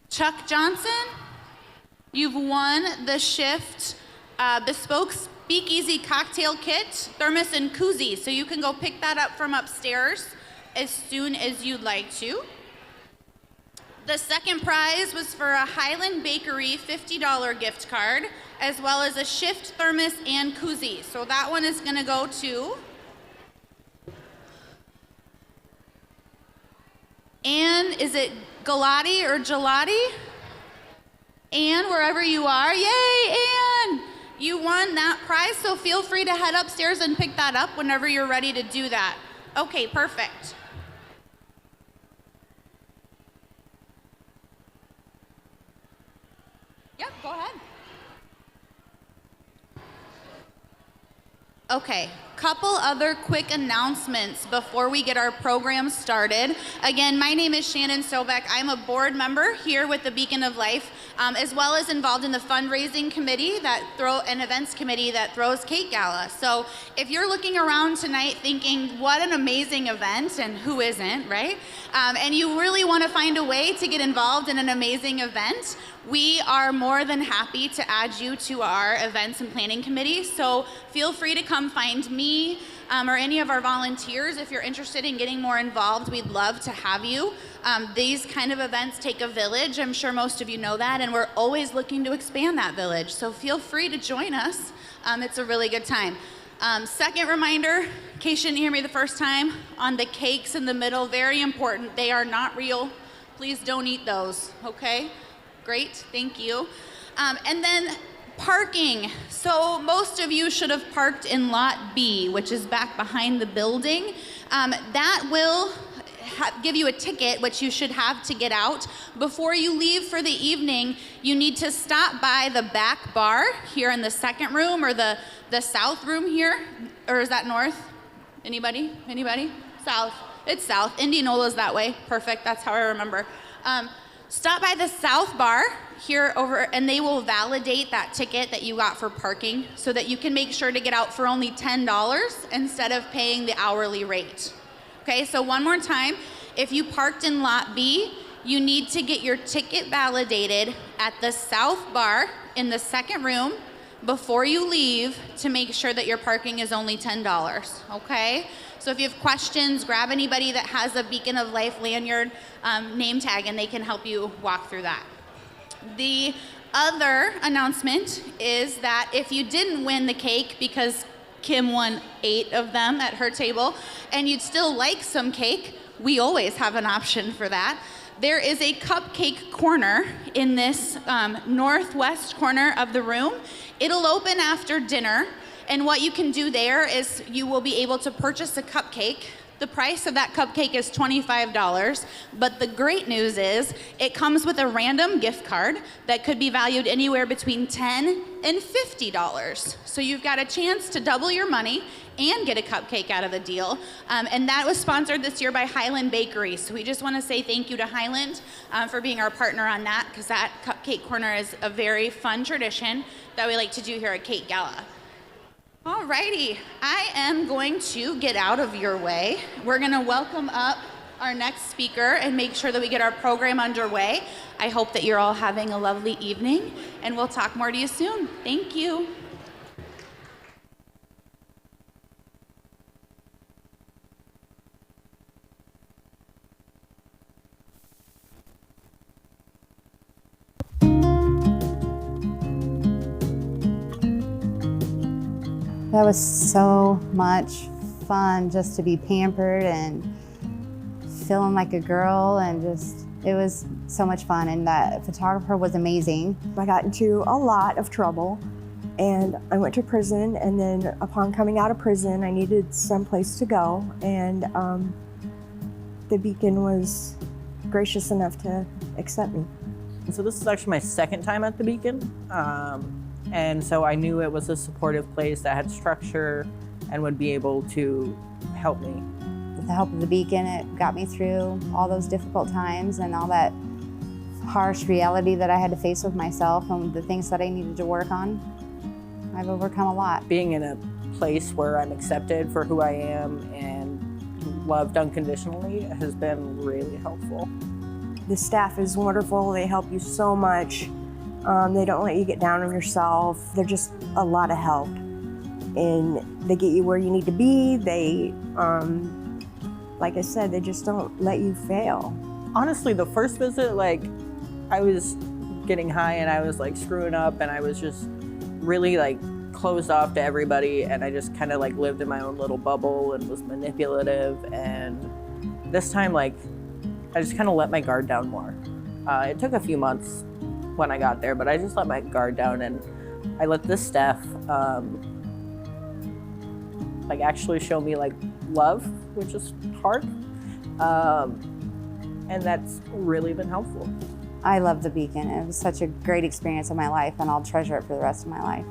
Chuck Johnson, you've won the Shift bespoke speakeasy cocktail kit, thermos, and koozie. So you can go pick that up from upstairs as soon as you'd like to. The second prize was for a Highland Bakery $50 gift card, as well as a Shift thermos and koozie. So that one is gonna go to Anne, is it Galati or Gelati? Anne, wherever you are. Yay, Anne! You won that prize, so feel free to head upstairs and pick that up whenever you're ready to do that. Okay, perfect. Yep, go ahead. Okay, couple other quick announcements before we get our program started. Again, my name is Shannon Sobeck. I'm a board member here with the Beacon of Life, as well as involved in the fundraising committee and events committee that throws Cake Gala. So if you're looking around tonight thinking, what an amazing event, and who isn't, right? And you really want to find a way to get involved in an amazing event, we are more than happy to add you to our events and planning committee. So feel free to come find me or any of our volunteers if you're interested in getting more involved. We'd love to have you. These kind of events take a village. I'm sure most of you know that, and we're always looking to expand that village. So feel free to join us. It's a really good time. Second reminder, in case you didn't hear me the first time, on the cakes in the middle, very important. They are not real. Please don't eat those, okay? Great, thank you. And then parking. So most of you should have parked in lot B, which is back behind the building. That will give you a ticket, which you should have to get out. Before you leave for the evening, you need to stop by the back bar here in the second room, or the south room here. Or is that north? Anybody? South. It's south. Indianola's that way. Perfect, that's how I remember. Stop by the south bar here over, and they will validate that ticket that you got for parking so that you can make sure to get out for only $10 instead of paying the hourly rate. Okay, so one more time, if you parked in lot B, you need to get your ticket validated at the south bar in the second room before you leave to make sure that your parking is only $10, okay? So if you have questions, grab anybody that has a Beacon of Life lanyard name tag, and they can help you walk through that. The other announcement is that if you didn't win the cake, because Kim won 8 of them at her table, and you'd still like some cake, we always have an option for that. there is a cupcake corner in this northwest corner of the room. It'll open after dinner, and what you can do there is you will be able to purchase a cupcake. The price of that cupcake is $25, but the great news is it comes with a random gift card that could be valued anywhere between $10 and $50. So you've got a chance to double your money and get a cupcake out of the deal. And that was sponsored this year by Highland Bakery. So we just want to say thank you to Highland for being our partner on that, because that cupcake corner is a very fun tradition that we like to do here at Cake Gala. Alrighty, I am going to get out of your way. We're gonna welcome up our next speaker and make sure that we get our program underway. I hope that you're all having a lovely evening, and we'll talk more to you soon. Thank you. That was so much fun, just to be pampered and feeling like a girl, and just, it was so much fun, and that photographer was amazing. I got into a lot of trouble, and I went to prison, and then upon coming out of prison, I needed some place to go, and the Beacon was gracious enough to accept me. So this is actually my second time at the Beacon. And so I knew it was a supportive place that had structure and would be able to help me. With the help of the Beacon, it got me through all those difficult times and all that harsh reality that I had to face with myself and the things that I needed to work on. I've overcome a lot. Being in a place where I'm accepted for who I am and loved unconditionally has been really helpful. The staff is wonderful. They help you so much. They don't let you get down on yourself. They're just a lot of help. And they get you where you need to be. They, like I said, they just don't let you fail. Honestly, the first visit, like, I was getting high and I was like screwing up and I was just really like closed off to everybody, and I just kind of like lived in my own little bubble and was manipulative. And this time, like, I just kind of let my guard down more. It took a few months when I got there, but I just let my guard down, and I let this staff like actually show me like love, which is hard, and that's really been helpful. I love the Beacon. It was such a great experience in my life, and I'll treasure it for the rest of my life.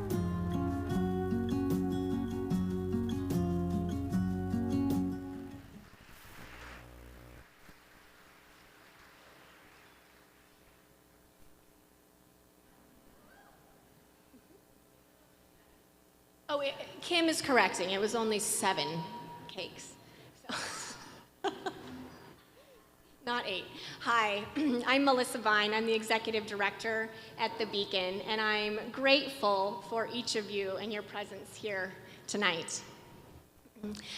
Oh, Kim is correcting. It was only 7 cakes. So not 8. Hi, I'm Melissa Vine. I'm the executive director at the Beacon, and I'm grateful for each of you and your presence here tonight.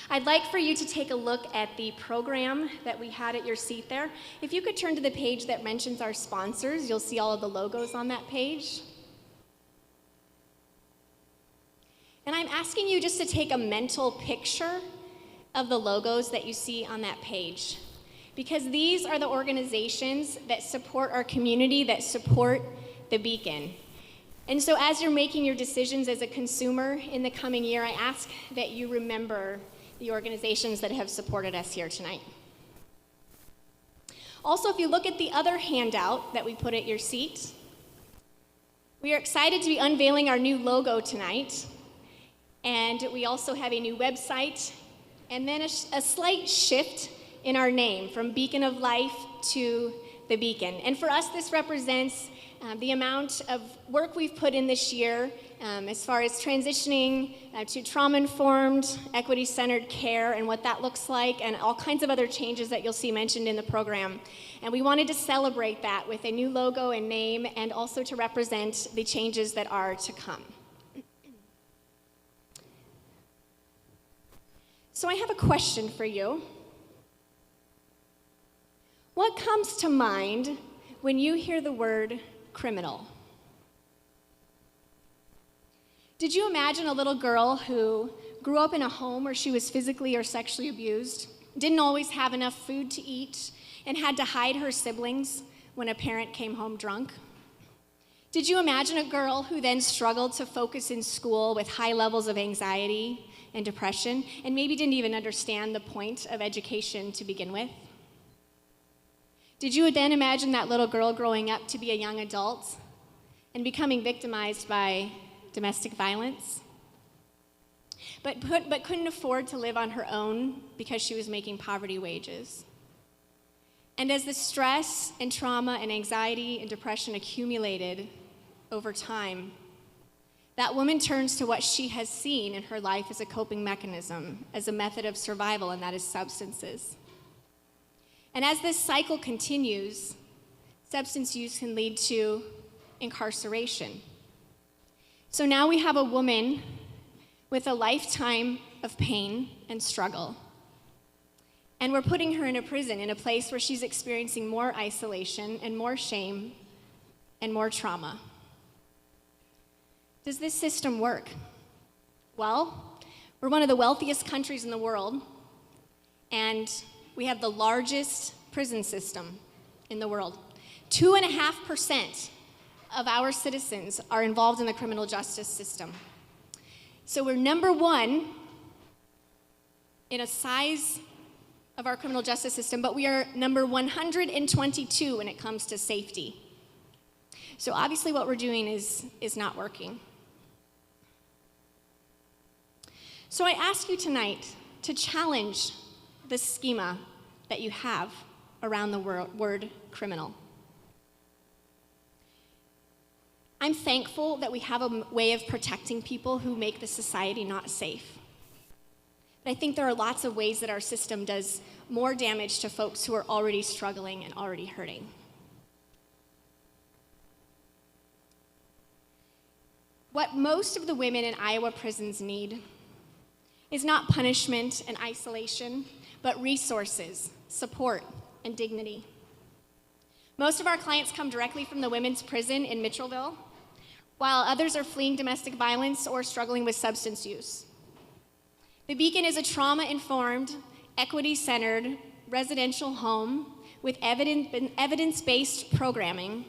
I'd like for you to take a look at the program that we had at your seat there. If you could turn to the page that mentions our sponsors, you'll see all of the logos on that page. And I'm asking you just to take a mental picture of the logos that you see on that page, because these are the organizations that support our community, that support the Beacon. And so as you're making your decisions as a consumer in the coming year, I ask that you remember the organizations that have supported us here tonight. Also, if you look at the other handout that we put at your seat, we are excited to be unveiling our new logo tonight. And we also have a new website, and then a slight shift in our name from Beacon of Life to the Beacon. And for us, this represents the amount of work we've put in this year as far as transitioning to trauma-informed, equity-centered care and what that looks like, and all kinds of other changes that you'll see mentioned in the program. And we wanted to celebrate that with a new logo and name, and also to represent the changes that are to come. So I have a question for you. What comes to mind when you hear the word criminal? Did you imagine a little girl who grew up in a home where she was physically or sexually abused, didn't always have enough food to eat, and had to hide her siblings when a parent came home drunk? Did you imagine a girl who then struggled to focus in school with high levels of anxiety and depression, and maybe didn't even understand the point of education to begin with? Did you then imagine that little girl growing up to be a young adult and becoming victimized by domestic violence, but couldn't afford to live on her own because she was making poverty wages? And as the stress and trauma and anxiety and depression accumulated over time, that woman turns to what she has seen in her life as a coping mechanism, as a method of survival, and that is substances. And as this cycle continues, substance use can lead to incarceration. So now we have a woman with a lifetime of pain and struggle. And we're putting her in a prison, in a place where she's experiencing more isolation and more shame and more trauma. Does this system work? Well, we're one of the wealthiest countries in the world, and we have the largest prison system in the world. 2.5% of our citizens are involved in the criminal justice system. So we're number one in a size of our criminal justice system, but we are number 122 when it comes to safety. So obviously what we're doing is not working. So I ask you tonight to challenge the schema that you have around the word criminal. I'm thankful that we have a way of protecting people who make the society not safe. But I think there are lots of ways that our system does more damage to folks who are already struggling and already hurting. What most of the women in Iowa prisons need is not punishment and isolation, but resources, support, and dignity. Most of our clients come directly from the women's prison in Mitchellville, while others are fleeing domestic violence or struggling with substance use. The Beacon is a trauma-informed, equity-centered residential home with evidence-based programming.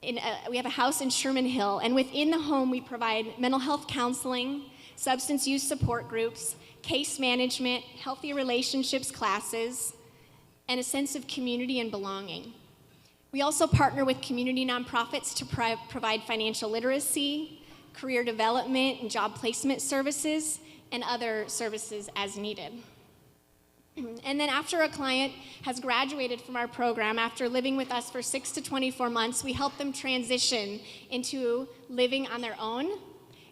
We have a house in Sherman Hill, and within the home we provide mental health counseling, substance use support groups, case management, healthy relationships classes, and a sense of community and belonging. We also partner with community nonprofits to provide financial literacy, career development, and job placement services, and other services as needed. And then after a client has graduated from our program, after living with us for 6 to 24 months, we help them transition into living on their own,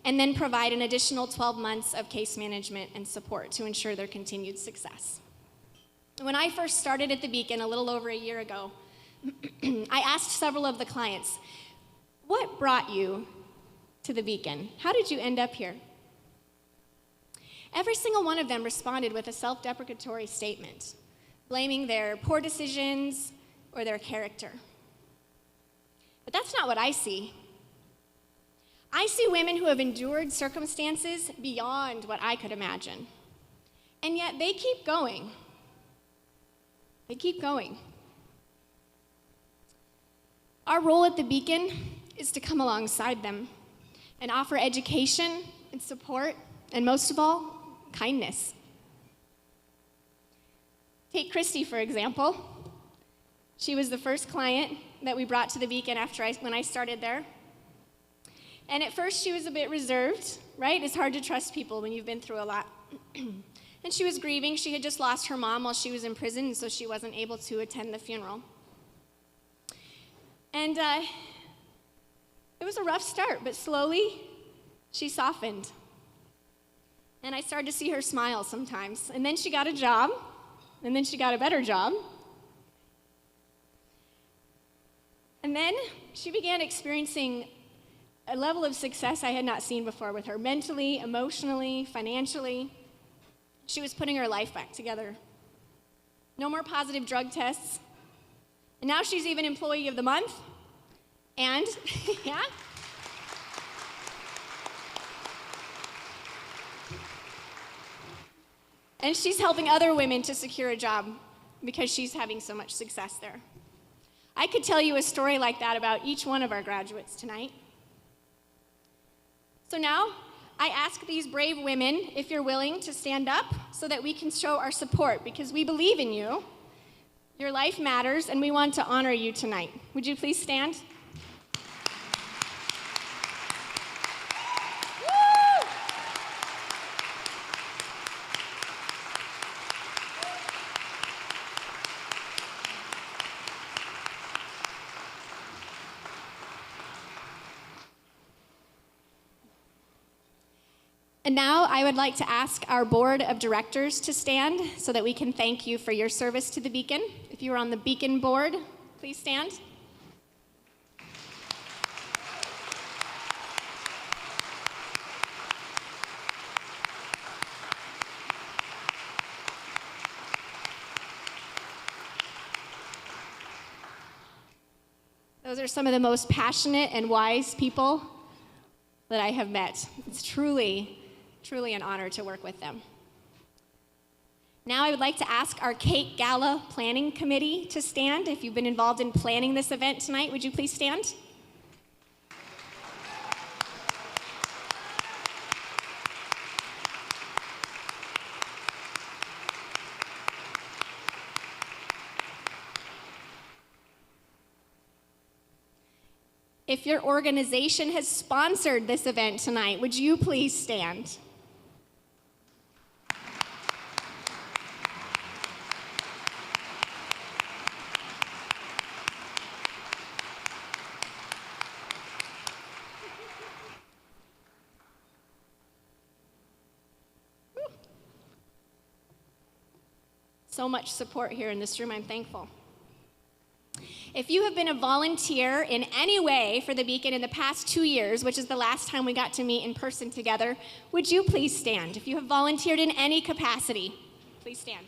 and then provide an additional 12 months of case management and support to ensure their continued success. When I first started at the Beacon a little over a year ago, I asked several of the clients, what brought you to the Beacon? How did you end up here? Every single one of them responded with a self-deprecatory statement, blaming their poor decisions or their character. But that's not what I see. I see women who have endured circumstances beyond what I could imagine. And yet they keep going. They keep going. Our role at the Beacon is to come alongside them and offer education and support, and most of all, kindness. Take Christy, for example. She was the first client that we brought to the Beacon when I started there. And at first she was a bit reserved, right? It's hard to trust people when you've been through a lot. And she was grieving. She had just lost her mom while she was in prison, and so she wasn't able to attend the funeral. And it was a rough start, but slowly she softened. And I started to see her smile sometimes. And then she got a job, and then she got a better job. And then she began experiencing a level of success I had not seen before with her, mentally, emotionally, financially. She was putting her life back together. No more positive drug tests. And now she's even Employee of the Month. And, yeah. And she's helping other women to secure a job because she's having so much success there. I could tell you a story like that about each one of our graduates tonight. So now, I ask these brave women if you're willing to stand up so that we can show our support, because we believe in you. Your life matters, and we want to honor you tonight. Would you please stand? And now I would like to ask our board of directors to stand so that we can thank you for your service to the Beacon. If you are on the Beacon board, please stand. Those are some of the most passionate and wise people that I have met. It's truly an honor to work with them. Now I would like to ask our Cake Gala Planning Committee to stand. If you've been involved in planning this event tonight, would you please stand? If your organization has sponsored this event tonight, would you please stand? So much support here in this room, I'm thankful. If you have been a volunteer in any way for the Beacon in the past 2 years, which is the last time we got to meet in person together, would you please stand? If you have volunteered in any capacity, please stand.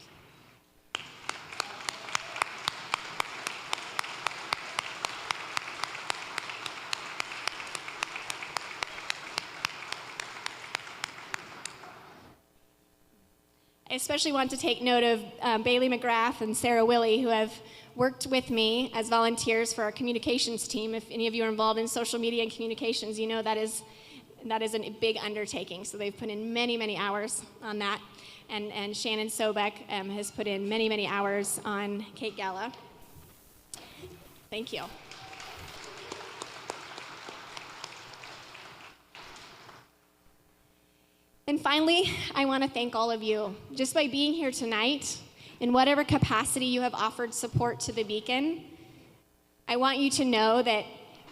I especially want to take note of Bailey McGrath and Sarah Willie, who have worked with me as volunteers for our communications team. If any of you are involved in social media and communications, you know that is a big undertaking. So they've put in many, many hours on that. And Shannon Sobek has put in many, many hours on Cake Gala. Thank you. And finally, I want to thank all of you. Just by being here tonight, in whatever capacity you have offered support to the Beacon, I want you to know that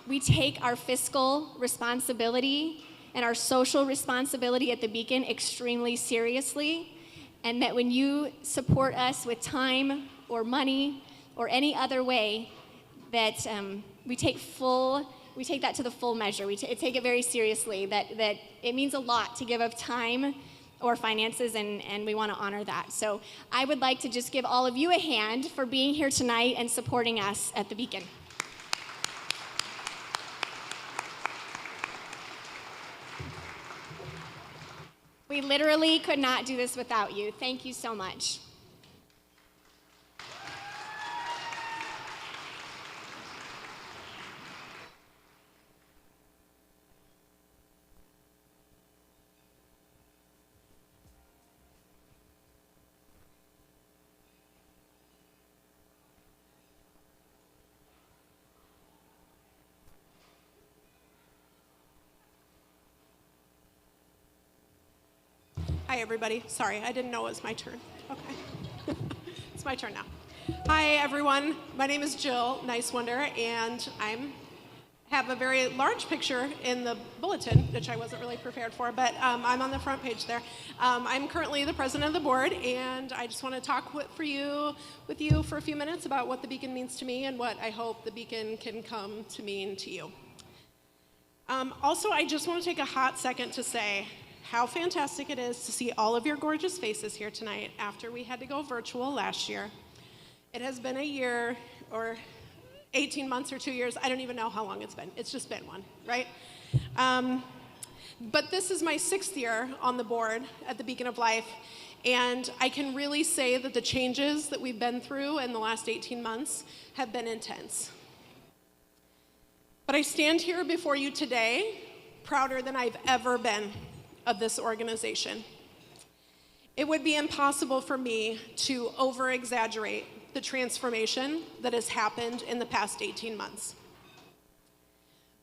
we take our fiscal responsibility and our social responsibility at the Beacon extremely seriously, and that when you support us with time or money or any other way, that we take that to the full measure. We take it very seriously, that it means a lot to give of time or finances, and we want to honor that. So I would like to just give all of you a hand for being here tonight and supporting us at the Beacon. We literally could not do this without you. Thank you so much. Hi, everybody. Sorry, I didn't know it was my turn. Okay. It's my turn now. Hi, everyone. My name is Jill Nicewonder, and I have a very large picture in the bulletin, which I wasn't really prepared for, but I'm on the front page there. I'm currently the president of the board, and I just want to talk with you for a few minutes about what the Beacon means to me and what I hope the Beacon can come to mean to you. Also, I just want to take a hot second to say how fantastic it is to see all of your gorgeous faces here tonight after we had to go virtual last year. It has been a year or 18 months or 2 years. I don't even know how long it's been. It's just been one, right? But this is my 6th year on the board at the Beacon of Life, And I can really say that the changes that we've been through in the last 18 months have been intense. But I stand here before you today prouder than I've ever been of this organization. It would be impossible for me to over-exaggerate the transformation that has happened in the past 18 months.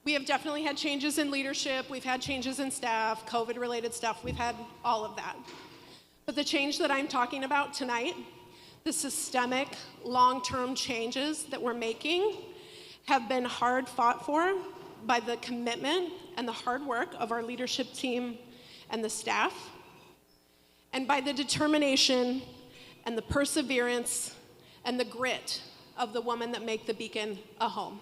We have definitely had changes in leadership, we've had changes in staff, COVID-related stuff, we've had all of that. But the change that I'm talking about tonight, the systemic, long-term changes that we're making, have been hard fought for by the commitment and the hard work of our leadership team and the staff, and by the determination and the perseverance and the grit of the women that make the Beacon a home.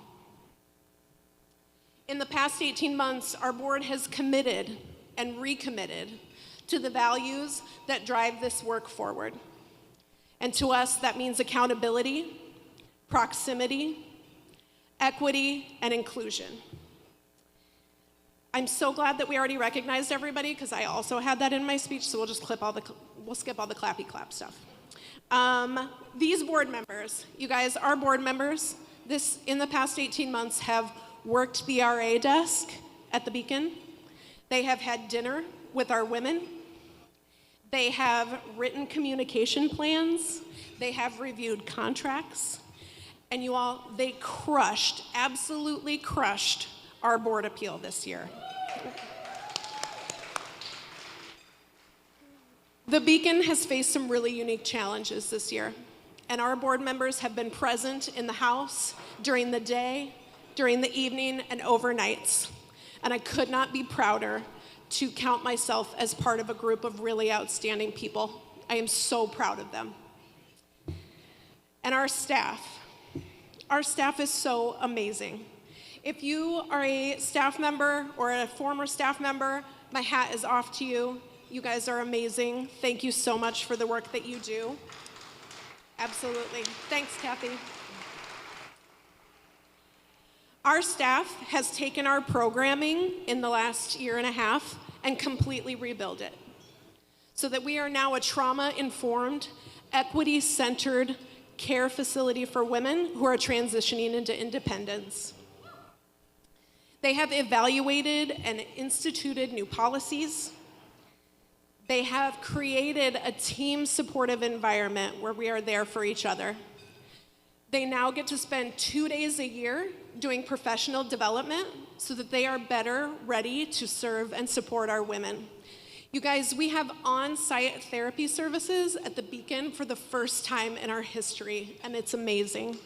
In the past 18 months, our board has committed and recommitted to the values that drive this work forward. And to us, that means accountability, proximity, equity, and inclusion. I'm so glad that we already recognized everybody, because I also had that in my speech, so we'll skip all the clappy clap stuff. These board members, you guys are board members. In the past 18 months have worked the RA desk at the Beacon. They have had dinner with our women. They have written communication plans. They have reviewed contracts. And you all, they crushed, absolutely crushed our board appeal this year. The Beacon has faced some really unique challenges this year, and our board members have been present in the house during the day, during the evening, and overnights. And I could not be prouder to count myself as part of a group of really outstanding people. I am so proud of them. And our staff is so amazing. If you are a staff member or a former staff member, my hat is off to you. You guys are amazing. Thank you so much for the work that you do. Absolutely. Thanks, Kathy. Our staff has taken our programming in the last year and a half and completely rebuilt it so that we are now a trauma-informed, equity-centered care facility for women who are transitioning into independence. They have evaluated and instituted new policies. They have created a team-supportive environment where we are there for each other. They now get to spend 2 days a year doing professional development so that they are better ready to serve and support our women. You guys, we have on-site therapy services at the Beacon for the first time in our history, and it's amazing.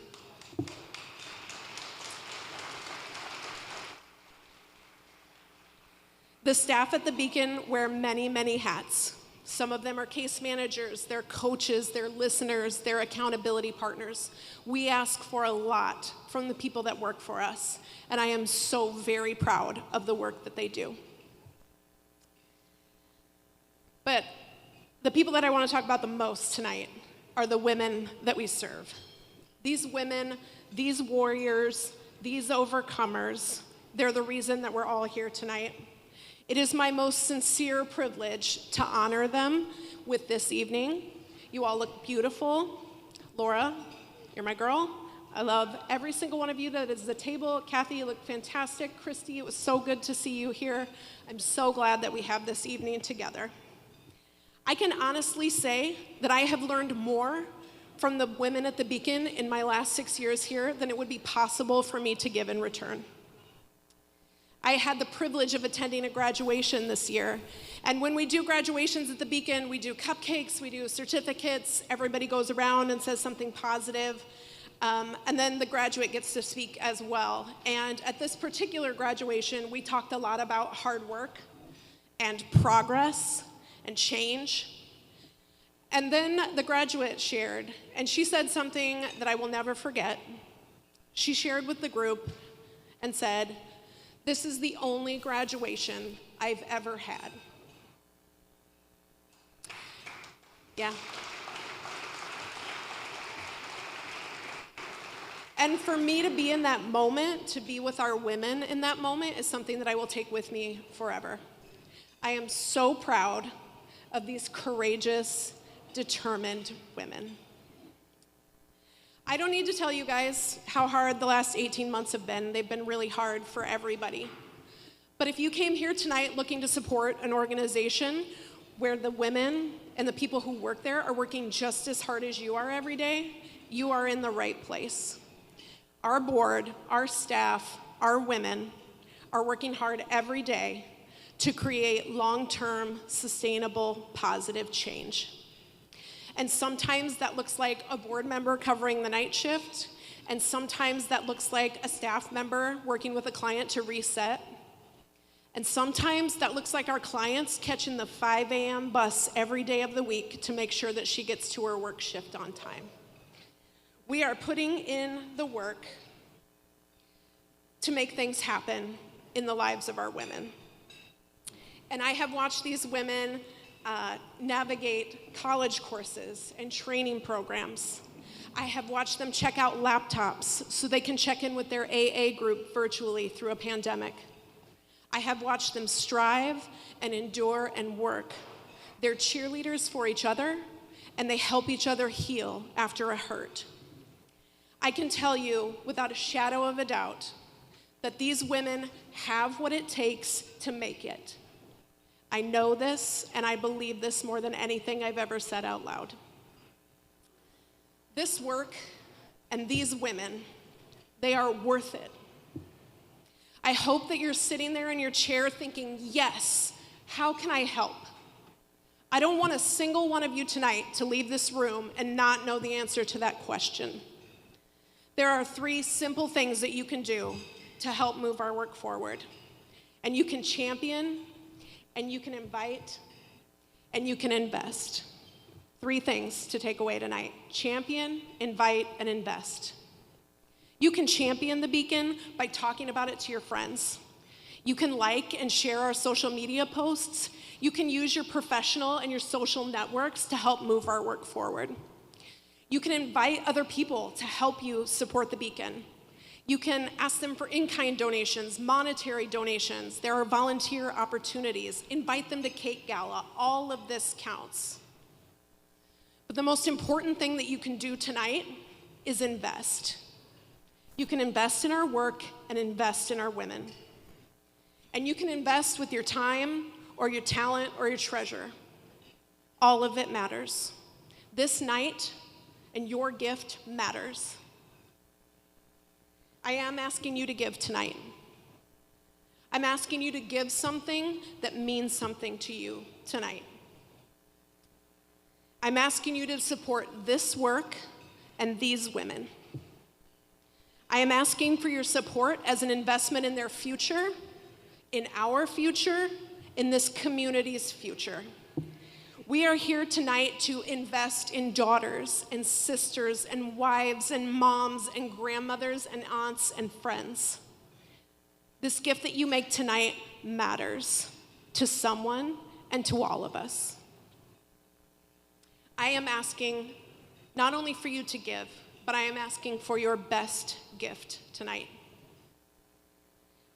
The staff at the Beacon wear many, many hats. Some of them are case managers, they're coaches, they're listeners, they're accountability partners. We ask for a lot from the people that work for us, and I am so very proud of the work that they do. But the people that I want to talk about the most tonight are the women that we serve. These women, these warriors, these overcomers, they're the reason that we're all here tonight. It is my most sincere privilege to honor them with this evening. You all look beautiful. Laura, you're my girl. I love every single one of you that is at the table. Kathy, you look fantastic. Christy, it was so good to see you here. I'm so glad that we have this evening together. I can honestly say that I have learned more from the women at the Beacon in my last 6 years here than it would be possible for me to give in return. I had the privilege of attending a graduation this year. And when we do graduations at the Beacon, we do cupcakes, we do certificates, everybody goes around and says something positive, and then the graduate gets to speak as well. And at this particular graduation, we talked a lot about hard work and progress and change. And then the graduate shared, and she said something that I will never forget. She shared with the group and said, "This is the only graduation I've ever had." Yeah. And for me to be in that moment, to be with our women in that moment, is something that I will take with me forever. I am so proud of these courageous, determined women. I don't need to tell you guys how hard the last 18 months have been. They've been really hard for everybody. But if you came here tonight looking to support an organization where the women and the people who work there are working just as hard as you are every day, you are in the right place. Our board, our staff, our women are working hard every day to create long-term, sustainable, positive change. And sometimes that looks like a board member covering the night shift, and sometimes that looks like a staff member working with a client to reset. And sometimes that looks like our clients catching the 5 a.m. bus every day of the week to make sure that she gets to her work shift on time. We are putting in the work to make things happen in the lives of our women. And I have watched these women navigate college courses and training programs. I have watched them check out laptops so they can check in with their AA group virtually through a pandemic. I have watched them strive and endure and work. They're cheerleaders for each other, and they help each other heal after a hurt. I can tell you without a shadow of a doubt that these women have what it takes to make it. I know this, and I believe this more than anything I've ever said out loud. This work and these women, they are worth it. I hope that you're sitting there in your chair thinking, yes, how can I help? I don't want a single one of you tonight to leave this room and not know the answer to that question. There are 3 simple things that you can do to help move our work forward. And you can champion, and you can invite, and you can invest. 3 things to take away tonight: champion, invite, and invest. You can champion the Beacon by talking about it to your friends. You can like and share our social media posts. You can use your professional and your social networks to help move our work forward. You can invite other people to help you support the Beacon. You can ask them for in-kind donations, monetary donations. There are volunteer opportunities. Invite them to Cake Gala. All of this counts. But the most important thing that you can do tonight is invest. You can invest in our work and invest in our women. And you can invest with your time or your talent or your treasure. All of it matters. This night and your gift matters. I am asking you to give tonight. I'm asking you to give something that means something to you tonight. I'm asking you to support this work and these women. I am asking for your support as an investment in their future, in our future, in this community's future. We are here tonight to invest in daughters and sisters and wives and moms and grandmothers and aunts and friends. This gift that you make tonight matters to someone and to all of us. I am asking not only for you to give, but I am asking for your best gift tonight.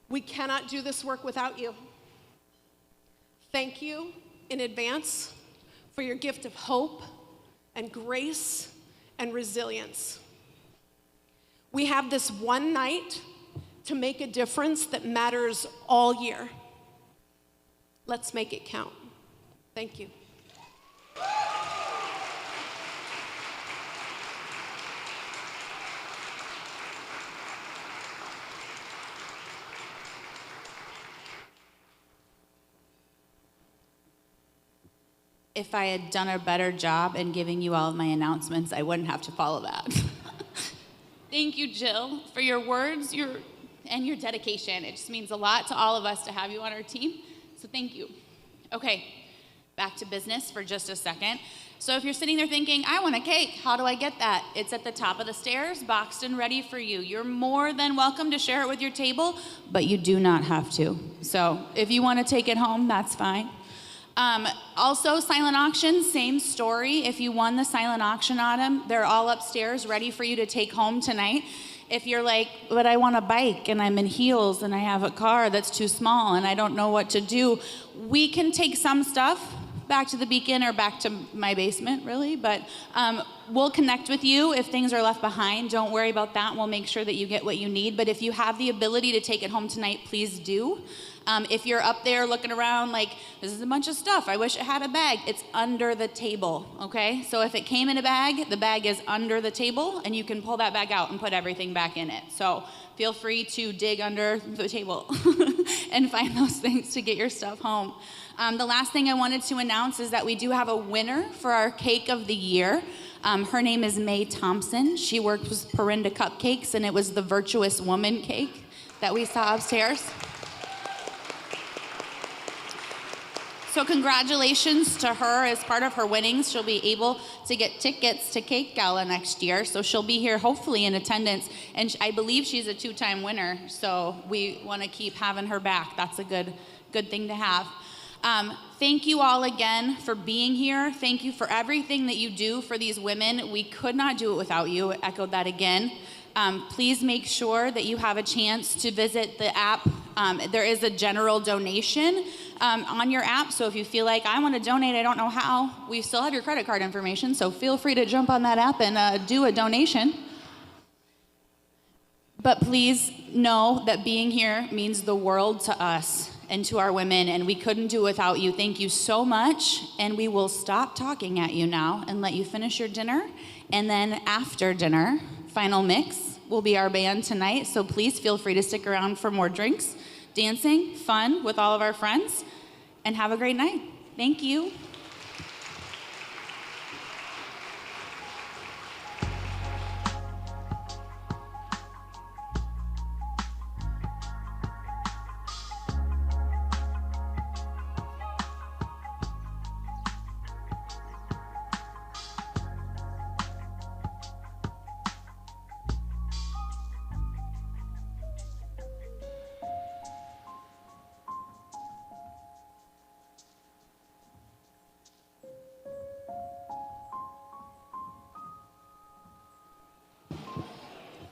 We cannot do this work without you. Thank you in advance for your gift of hope and grace and resilience. We have this one night to make a difference that matters all year. Let's make it count. Thank you. If I had done a better job in giving you all of my announcements, I wouldn't have to follow that. Thank you, Jill, for your words and your dedication. It just means a lot to all of us to have you on our team, so thank you. Okay, back to business for just a second. So if you're sitting there thinking, I want a cake, how do I get that? It's at the top of the stairs, boxed and ready for you. You're more than welcome to share it with your table, but you do not have to. So if you want to take it home, that's fine. Also, silent auction, same story. If you won the silent auction item, they're all upstairs ready for you to take home tonight. If you're like, but I want a bike and I'm in heels and I have a car that's too small and I don't know what to do, we can take some stuff back to the Beacon or back to my basement, really. But we'll connect with you if things are left behind. Don't worry about that. We'll make sure that you get what you need. But if you have the ability to take it home tonight, please do. If you're up there looking around like, this is a bunch of stuff, I wish it had a bag, it's under the table, okay? So if it came in a bag, the bag is under the table, and you can pull that bag out and put everything back in it. So feel free to dig under the table and find those things to get your stuff home. The last thing I wanted to announce is that we do have a winner for our Cake of the Year. Her name is Mae Thompson. She works with Perinda Cupcakes, and it was the Virtuous Woman cake that we saw upstairs. So congratulations to her. As part of her winnings, she'll be able to get tickets to Cake Gala next year. So she'll be here hopefully in attendance. And I believe she's a 2-time winner. So we want to keep having her back. That's a good thing to have. Thank you all again for being here. Thank you for everything that you do for these women. We could not do it without you. I echoed that again. Please make sure that you have a chance to visit the app. There is a general donation on your app, so if you feel like, I want to donate, I don't know how, we still have your credit card information, so feel free to jump on that app and do a donation. But please know that being here means the world to us and to our women, and we couldn't do it without you. Thank you so much, and we will stop talking at you now and let you finish your dinner, and then after dinner, final mix will be our band tonight, so please feel free to stick around for more drinks, dancing, fun with all of our friends, and have a great night. Thank you.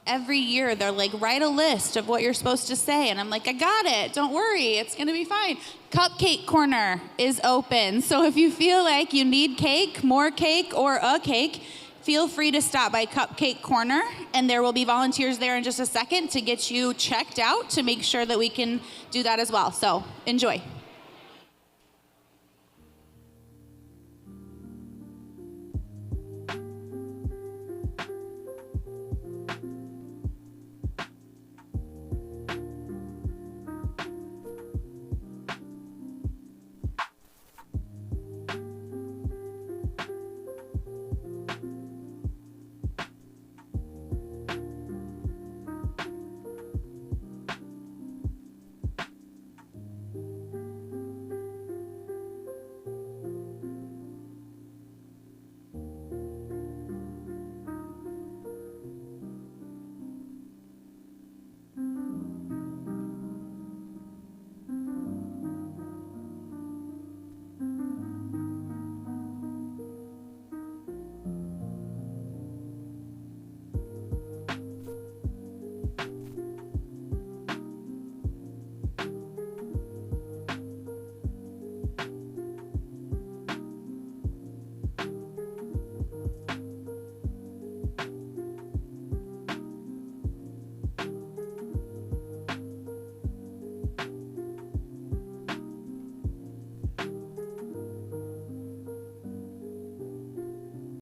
Every year they're like, write a list of what you're supposed to say, and I'm like, I got it, don't worry, it's gonna be fine. Cupcake Corner is open, so if you feel like you need cake, more cake, or a cake, feel free to stop by Cupcake Corner, and there will be volunteers there in just a second to get you checked out to make sure that we can do that as well. So enjoy.